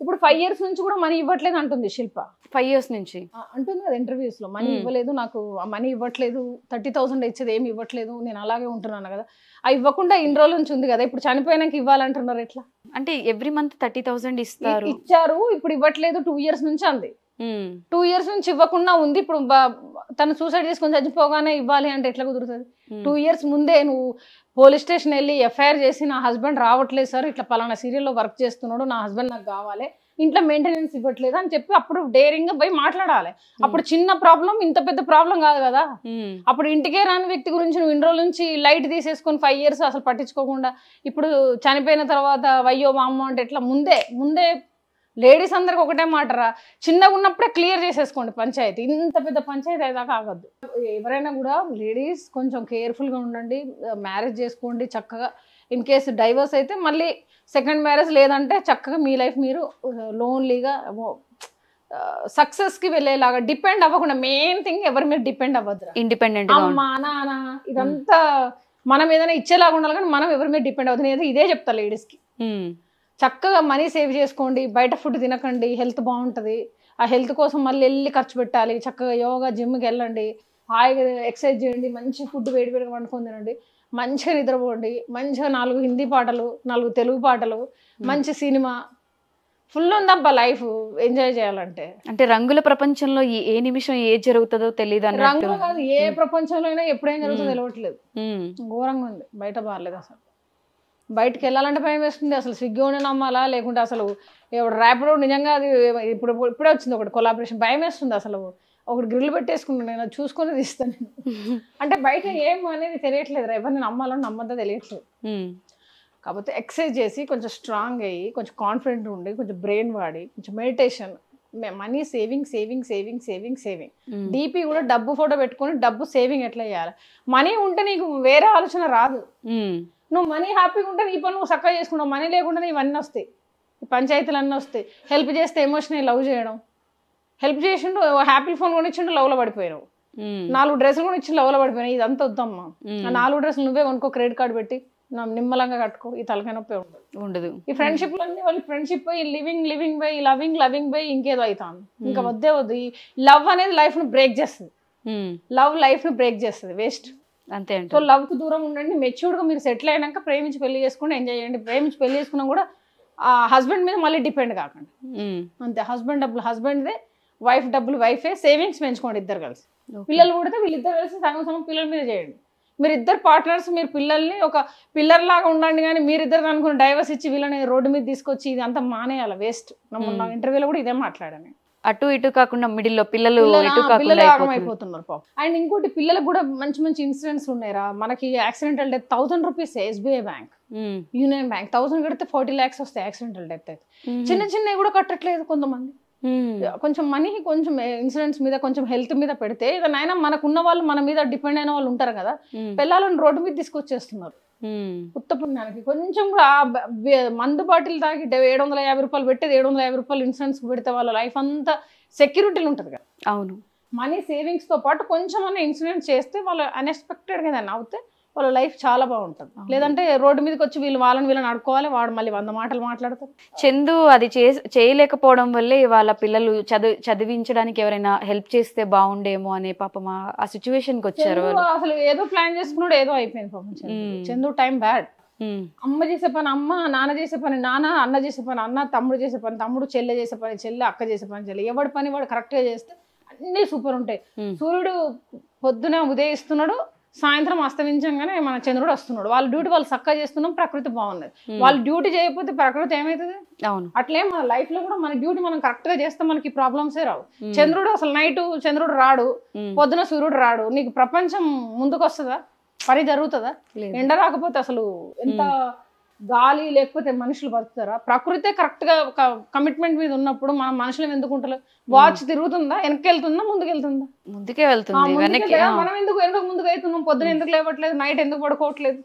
ఇప్పుడు 5 years నుంచి కూడా మనీ ఇవ్వట్లేదు అంటుంది శిల్ప. 5 years నుంచి అంటుంది కదా ఇంటర్వ్యూస్ లో, మనీ ఇవ్వలేదు నాకు, మనీ ఇవ్వట్లేదు, 30,000 ఇచ్చేది ఏమి ఇవ్వట్లేదు, నేను అలాగే ఉంటున్నాను కదా. ఆ ఇవ్వకుండా ఇన్ని రోజుల నుంచి ఉంది కదా, ఇప్పుడు చనిపోయినాక ఇవ్వాలంటున్నారు ఎట్లా? అంటే ఎవ్రీ మంత్ 30,000 ఇస్తారు. ఇచ్చారు, ఇప్పుడు ఇవ్వట్లేదు 2 years నుంచి అంది. 2 years నుంచి ఇవ్వకుండా ఉంది. ఇప్పుడు తను సూసైడ్ చేసుకొని చచ్చిపోగానే ఇవ్వాలి అంటే ఎట్లా కుదురుతుంది? 2 years ముందే నువ్వు పోలీస్ స్టేషన్ వెళ్ళి ఎఫ్ఐఆర్ చేసి, నా హస్బెండ్ రావట్లేదు సార్, ఇట్లా పలానా సీరియల్లో వర్క్ చేస్తున్నాడు, నా హస్బెండ్ నాకు కావాలి, ఇంట్లో మెయింటెనెన్స్ ఇవ్వట్లేదు అని చెప్పి అప్పుడు డేరింగ్ గా పోయి మాట్లాడాలి. అప్పుడు చిన్న ప్రాబ్లం ఇంత పెద్ద ప్రాబ్లం కాదు కదా. అప్పుడు ఇంటికే రాని వ్యక్తి గురించి నువ్వు ఇన్ని రోజుల నుంచి లైట్ తీసేసుకొని 5 years అసలు పట్టించుకోకుండా ఇప్పుడు చనిపోయిన తర్వాత వయ్యో మా అమ్మ అంటే ఎట్లా? ముందే లేడీస్ అందరికి ఒకటే మాటరా, చిన్నగా ఉన్నప్పుడే క్లియర్ చేసేసుకోండి పంచాయతీ. ఇంత పెద్ద పంచాయతీ అయ్యేదాకా ఆగద్దు. ఎవరైనా కూడా లేడీస్ కొంచెం కేర్ఫుల్గా ఉండండి, మ్యారేజ్ చేసుకోండి చక్కగా. ఇన్ కేసు డైవర్స్ అయితే మళ్ళీ సెకండ్ మ్యారేజ్, లేదంటే చక్కగా మీ లైఫ్ మీరు లోన్లీగా సక్సెస్కి వెళ్ళేలాగా డిపెండ్ అవ్వకుండా. మెయిన్ థింగ్ ఎవరి మీద డిపెండ్ అవ్వద్దు. ఇండిపెండెంట్ అమ్మా నాన్న ఇదంతా మనం ఏదైనా ఇచ్చేలాగా ఉండాలి, కానీ మనం ఎవరి మీద డిపెండ్ అవ్వద్దు. నేను ఇదే చెప్తా లేడీస్కి, చక్కగా మనీ సేవ్ చేసుకోండి, బయట ఫుడ్ తినకండి, హెల్త్ బాగుంటుంది. ఆ హెల్త్ కోసం మళ్ళీ వెళ్ళి ఖర్చు పెట్టాలి. చక్కగా యోగా జిమ్కి వెళ్ళండి, హాయిగా ఎక్సర్సైజ్ చేయండి, మంచి ఫుడ్ వేడివేడిగా వండుకొని తినండి, మంచిగా నిద్రపోండి, మంచిగా 4 హిందీ పాటలు, 4 తెలుగు పాటలు, మంచి సినిమా, ఫుల్ ఉందబ్బా లైఫ్ ఎంజాయ్ చేయాలంటే. అంటే రంగుల ప్రపంచంలో ఏ నిమిషం ఏ జరుగుతుందో తెలియదు అన్నట్టు. రంగులు కాదు, ఏ ప్రపంచంలో అయినా ఎప్పుడేం జరుగుతుందో తెలియట్లేదు. ఘోరంగా ఉంది, బయట బాగాలేదు అసలు. బయటకు వెళ్ళాలంటే భయం వేస్తుంది. అసలు స్విగ్గీని నమ్మాలా, లేకుంటే అసలు ఇప్పుడు ర్యాపిడో నిజంగా అది ఇప్పుడే వచ్చింది ఒకటి కొలాబరేషన్, భయం వేస్తుంది అసలు. ఒకటి గ్రిల్ పెట్టేసుకున్నాను నేను, అది చూసుకొని తీస్తాను నేను. అంటే బయట ఏం అనేది తెలియట్లేదు, ఎవరిని నమ్మాలని నమ్మద్దో తెలియట్లేదు. కాకపోతే ఎక్సర్సైజ్ చేసి కొంచెం స్ట్రాంగ్ అయ్యి, కొంచెం కాన్ఫిడెంట్ ఉండి, కొంచెం బ్రెయిన్ వాడి, కొంచెం meditation, money saving saving saving saving saving. DP కూడా డబ్బు ఫోటో పెట్టుకొని డబ్బు సేవింగ్ ఎట్లా చేయాలి. మనీ ఉంటే నీకు వేరే ఆలోచన రాదు. నువ్వు మనీ హ్యాపీగా ఉంటే నీ పని నువ్వు చక్కగా చేసుకుంటావు, మనీ లేకుండా ఇవన్నీ వస్తాయి, పంచాయతీలు అన్నీ వస్తాయి. హెల్ప్ చేస్తే ఎమోషనల్ లవ్ చేయడం, హెల్ప్ చేసిండు, హ్యాపీ ఫోన్ కొనిచ్చిండు, లవ్లో పడిపోయినావు, 4 డ్రెస్సులు కొనిచ్చి లవ్లో పడిపోయినావు. ఇదంతా వద్దమ్మా. ఆ 4 డ్రెస్సులు నువ్వే కొనుక్కో, క్రెడిట్ కార్డు పెట్టి నిమ్మలంగా కట్టుకో, ఈ తలకాయ నొప్పి ఉండదు. ఈ ఫ్రెండ్షిప్ అన్నీ వాళ్ళు ఫ్రెండ్షిప్ పోయి లివింగ్ బై లవింగ్ బై ఇంకేదో అవుతాను. ఇంకా వద్దే వద్దు. ఈ లవ్ అనేది లైఫ్ ను బ్రేక్ చేస్తుంది, లవ్ లైఫ్ ను బ్రేక్ చేస్తుంది, వేస్ట్ అంతే. సో లవ్ కు దూరం ఉండండి, మెచ్యూర్డ్ గా మీరు సెటిల్ అయినాక ప్రేమించి పెళ్లి చేసుకుని ఎంజాయ్ చేయండి. ప్రేమించి పెళ్లి చేసుకున్నా కూడా ఆ హస్బెండ్ మీద మళ్ళీ డిపెండ్ కాకండి. అంతే, హస్బెండ్ డబ్బులు హస్బెండ్దే, వైఫ్ డబ్బులు వైఫే, సేవింగ్స్ పెంచుకోండి ఇద్దరు కలిసి. పిల్లలు పుడితే వీళ్ళిద్దరు కలిసి సగం పిల్లల మీద చేయండి. మీరు ఇద్దరు పార్ట్నర్స్, మీరు పిల్లల్ని ఒక పిల్లర్ లాగా ఉండండి, కానీ మీరిద్దరు అనుకుని డైవర్స్ ఇచ్చి వీళ్ళని రోడ్డు మీద తీసుకొచ్చి ఇది అంతా మానేయాలి, వేస్ట్. నా ఇంటర్వ్యూలో కూడా ఇదే మాట్లాడాను. అటు ఇటు కాకుండా మిడిల్ లో పిల్లలు అయిపోతున్నారు పాపం. అండ్ ఇంకోటి, పిల్లలకు కూడా మంచి మంచి ఇన్సిడెంట్స్ ఉన్నాయిరా. మనకి accidental death 1000 rupees SBI bank, union bank 1000 కడితే 40 lakhs వస్తాయి యాక్సిడెంటల్ డెత్ అయితే. చిన్నవి కూడా కట్టట్లేదు కొంతమంది. కొంచెం మనీ, కొంచెం ఇన్సూరెన్స్ మీద, కొంచెం హెల్త్ మీద పెడితే ఏదైనా మనకున్న వాళ్ళు మన మీద డిపెండ్ అయిన వాళ్ళు ఉంటారు కదా, పిల్లలను రోడ్డు మీద తీసుకొచ్చేస్తున్నారు. ఉత్తపుణ్యానికి కొంచెం కూడా మందు బాటిల్ తాగి 750 రూపాయలు పెట్టేది 750 రూపాయలు ఇన్సూరెన్స్ పెడితే వాళ్ళ లైఫ్ అంతా సెక్యూరిటీలు ఉంటుంది కదా. అవును, మనీ సేవింగ్స్ తో పాటు కొంచెం అన్న ఇన్సూరెన్స్ చేస్తే వాళ్ళు అన్ఎక్స్పెక్టెడ్గా ఏదైనా అవుతే వాళ్ళ లైఫ్ చాలా బాగుంటుంది. లేదంటే రోడ్డు మీదకి వచ్చి వీళ్ళని అడుకోవాలి, వాడు మళ్ళీ 100 మాటలు మాట్లాడతారు. చందు అది చేయలేకపోవడం వల్లే వాళ్ళ పిల్లలు చదివించడానికి ఎవరైనా హెల్ప్ చేస్తే బాగుండేమో అనే పాపం ఆ సిచ్యువేషన్ కి వచ్చారు. అసలు ఏదో ప్లాన్ చేసుకున్నాడు, ఏదో అయిపోయింది పాపం చందు. Time bad. అమ్మ చేసే పని అమ్మ, నాన్న చేసే పని నాన్న, అన్న చేసే పని అన్న, తమ్ముడు చేసే పని తమ్ముడు, చెల్లె చేసే పని చెల్లె, అక్క చేసే పని చెల్లె. ఎవడి పని వాడు కరెక్ట్ గా చేస్తే అన్ని సూపర్ ఉంటాయి. సూర్యుడు పొద్దున ఉదయిస్తున్నాడు, సాయంత్రం అస్తమించగానే మన చంద్రుడు వస్తున్నాడు. వాళ్ళ డ్యూటీ వాళ్ళు చక్కగా చేస్తున్నాం, ప్రకృతి బాగున్నది. వాళ్ళు డ్యూటీ చేయకపోతే ప్రకృతి ఏమవుతుంది? అవును. అట్లే మన లైఫ్ లో కూడా మన డ్యూటీ మనం కరెక్ట్ గా చేస్తే మనకి ప్రాబ్లమ్సే రావు. చంద్రుడు అసలు నైట్ చంద్రుడు రాడు, పొద్దున సూర్యుడు రాడు, నీకు ప్రపంచం ముందుకు వస్తుందా? పని జరుగుతుందా? ఎండ రాకపోతే అసలు ఎంత గాలి లేకపోతే మనుషులు బతుకుతారా? ప్రకృతే కరెక్ట్ గా ఒక కమిట్మెంట్ మీద ఉన్నప్పుడు మనం మనుషులు ఎందుకు ఉంటారు? వాచ్ తిరుగుతుందా, వెనక్కి వెళ్తుందా, ముందుకే వెళ్తుంది? మనం ఎందుకు ముందుకు అవుతున్నాం? పొద్దున ఎందుకు లేవట్లేదు? నైట్ ఎందుకు పడుకోవట్లేదు?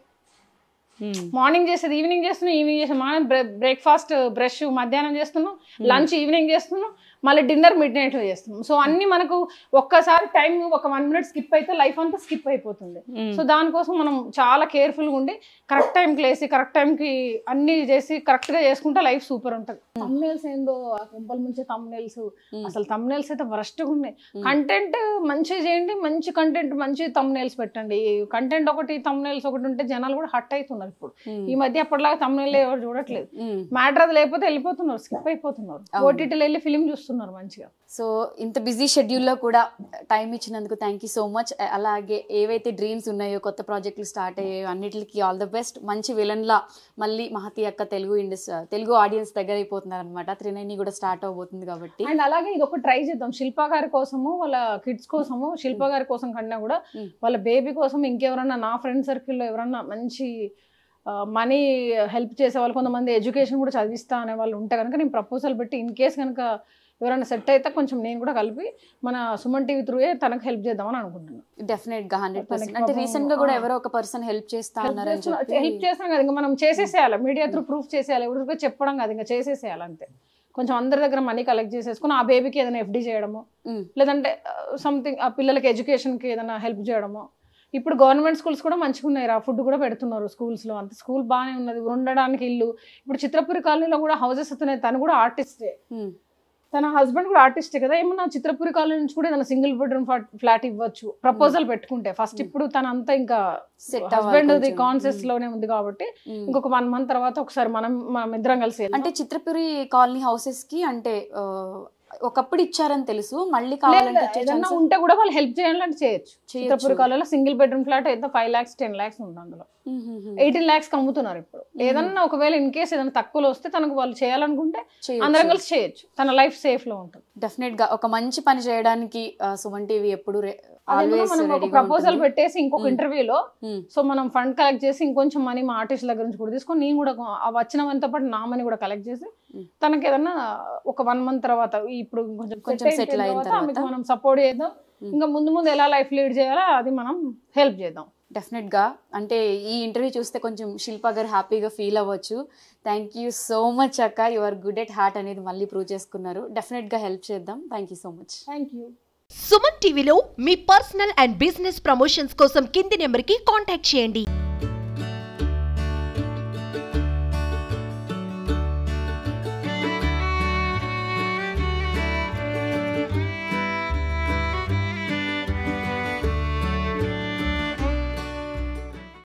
మార్నింగ్ చేసేది ఈవినింగ్ చేస్తున్నాం, ఈవినింగ్ చేస్తాం. మార్నింగ్ బ్రేక్ఫాస్ట్ బ్రష్ మధ్యాహ్నం చేస్తున్నాం, లంచ్ ఈవినింగ్ చేస్తున్నాం, మళ్ళీ డిన్నర్ మిడ్ నైట్ చేస్తున్నాం. సో అన్ని మనకు ఒక్కసారి టైం ఒక 1 minute స్కిప్ అయితే లైఫ్ అంతా స్కిప్ అయిపోతుంది. సో దానికోసం మనం చాలా కేర్ఫుల్గా ఉండి కరెక్ట్ టైంకి లేసి కరెక్ట్ టైంకి అన్ని చేసి కరెక్ట్ గా చేసుకుంటే లైఫ్ సూపర్ ఉంటుంది. తమ్నెల్స్ ఏందో కుంపల ముంచే తమ్నెల్స్, అసలు తమ్నెల్స్ అయితే వరస్ట్ గా ఉన్నాయి. కంటెంట్ మంచిగా చేయండి, మంచి కంటెంట్ మంచి తమ్నెల్స్ పెట్టండి. కంటెంట్ ఒకటి తమ్నెల్స్ ఒకటి ఉంటే జనాలు కూడా హట్ అవుతున్నారు. ఇప్పుడు ఈ మధ్య అప్పటిలాగా తమ్నెల్ ఎవరు చూడట్లేదు. మ్యాటర్ అది లేకపోతే వెళ్ళిపోతున్నారు, స్కిప్ అయిపోతున్నారు, ఓటీటీలో వెళ్ళి ఫిలిం చూస్తున్నారు మంచిగా. సో ఇంత బిజీ షెడ్యూల్లో కూడా టైం ఇచ్చినందుకు థ్యాంక్ యూ సో మచ్. అలాగే ఏవైతే డ్రీమ్స్ ఉన్నాయో, కొత్త ప్రాజెక్టులు స్టార్ట్ అయ్యాయో అన్నిటికీ ఆల్ ద బెస్ట్. మంచి విలన్లా మళ్ళీ మహతి అక్క తెలుగు ఆడియన్స్ దగ్గర అయిపోతున్నారు అనమాట. త్రినైని కూడా స్టార్ట్ అవబోతుంది కాబట్టి. అండ్ అలాగే ఇది ఒక ట్రై చేద్దాం, శిల్పా గారి కోసము, వాళ్ళ కిడ్స్ కోసము, శిల్పా గారి కోసం కన్నా కూడా వాళ్ళ బేబీ కోసం ఇంకెవరన్నా నా ఫ్రెండ్ సర్కిల్లో ఎవరన్నా మంచి మనీ హెల్ప్ చేసే వాళ్ళు, కొంతమంది ఎడ్యుకేషన్ కూడా చదివిస్తా అనే వాళ్ళు ఉంటే కనుక నేను ప్రపోజల్ పెట్టి ఇన్ కేస్ కనుక ఎవరైనా సెట్ అయితే కొంచెం నేను కూడా కలిపి మన సుమన్ టీవీ త్రూయే తనకు హెల్ప్ చేద్దామని అనుకుంటున్నాను. డెఫినెట్ గా 100%. అంటే రీసెంట్ గా కూడా ఎవరో ఒక పర్సన్ హెల్ప్ చేస్తా అన్నారు. హెల్ప్ చేస్తాం కదా, ఇంకా మనం చేసేసేయాలి, మీడియా త్రూ ప్రూఫ్ చేసేయాలి, ఎవరికి చెప్పడం కాదు, ఇంకా చేసేసేయాలి అంతే. కొంచెం అందరి దగ్గర మనీ కలెక్ట్ చేసేసుకుని ఆ బేబీకి ఏదైనా ఎఫ్డీ చేయడము, లేదంటే సంథింగ్ ఆ పిల్లలకి ఎడ్యుకేషన్కి ఏదైనా హెల్ప్ చేయడము. ఇప్పుడు గవర్నమెంట్ స్కూల్స్ కూడా మంచిగా ఉన్నాయి, ఫుడ్ కూడా పెడుతున్నారు స్కూల్స్లో, అంత స్కూల్ బాగానే ఉన్నది, ఉండడానికి ఇల్లు. ఇప్పుడు చిత్రపురి కాలనీలో కూడా హౌసెస్ వస్తున్నాయి. తను కూడా ఆర్టిస్టే, తన హస్బెండ్ కూడా ఆర్టిస్ట్ కదా. ఏమన్నా చిత్రపురి కాలనీ నుంచి కూడా ఏదైనా సింగిల్ బెడ్రూమ్ ఫ్లాట్ ఇవ్వచ్చు ప్రపోజల్ పెట్టుకుంటే. ఫస్ట్ ఇప్పుడు తన అంతా ఇంకా హస్బెండ్ కాన్సెప్ట్ లోనే ఉంది కాబట్టి ఇంకొక 1 month తర్వాత ఒకసారి మనం ఇద్దరం కలిసి. అంటే చిత్రపురి కాలనీ హౌసెస్ కి అంటే ఒకప్పుడు ఇచ్చారని తెలుసు, మళ్ళీ కావాలంటే ఏదన్నా ఉంటే కూడా వాళ్ళు హెల్ప్ చేయాలంటే చేయొచ్చు. చిత్రపురి కాలనీలో సింగిల్ బెడ్రూమ్ ఫ్లాట్ అయితే 5 lakhs 10 lakhs ఉంది, అందులో 18 lakhs అమ్ముతున్నారు ఇప్పుడు. ఏదన్నా ఒకవేళ ఇన్ కేసు ఏదైనా తక్కువలో వస్తే తనకు వాళ్ళు చేయాలనుకుంటే అందరం కలిసి చేయొచ్చు, తన లైఫ్ సేఫ్ లో ఉంటుంది. డెఫినెట్ గా ఒక మంచి పని చేయడానికి సుమన్ టీవీ ఎప్పుడు ప్రపోజల్ పెట్టేసి ఇంకొక ఇంటర్వ్యూలో సో మనం ఫండ్ కలెక్ట్ చేసి ఇంకొంచెం మనీ మా ఆర్టిస్ట్ దగ్గర నుంచి కూడా తీసుకొని నేను కూడా వచ్చిన మనతో పాటు నా మనీ కూడా కలెక్ట్ చేసి తనకి ఏదన్నా ఒక 1 month తర్వాత ఇప్పుడు కొంచెం సెటిల్ అయిన తర్వాత మనం సపోర్ట్ చేద్దాం. ఇంకా ముందు ఎలా లైఫ్ లీడ్ చేయాలో అది మనం హెల్ప్ చేద్దాం. డెఫినెట్ గా అంటే ఈ ఇంటర్వ్యూ చూస్తే కొంచెం శిల్పా గారు హ్యాపీగా ఫీల్ అవ్వచ్చు. థ్యాంక్ యూ సో మచ్ అక్క, you are good at heart అనేది మళ్ళీ ప్రూవ్ చేసుకున్నారు. డెఫినెట్ గా హెల్ప్ చేద్దాం. Thank you so much. Thank you. Suman టీవీలో మీ పర్సనల్ అండ్ బిజినెస్ ప్రమోషన్స్ కోసం కింది నెంబర్కి కాంటాక్ట్ చేయండి.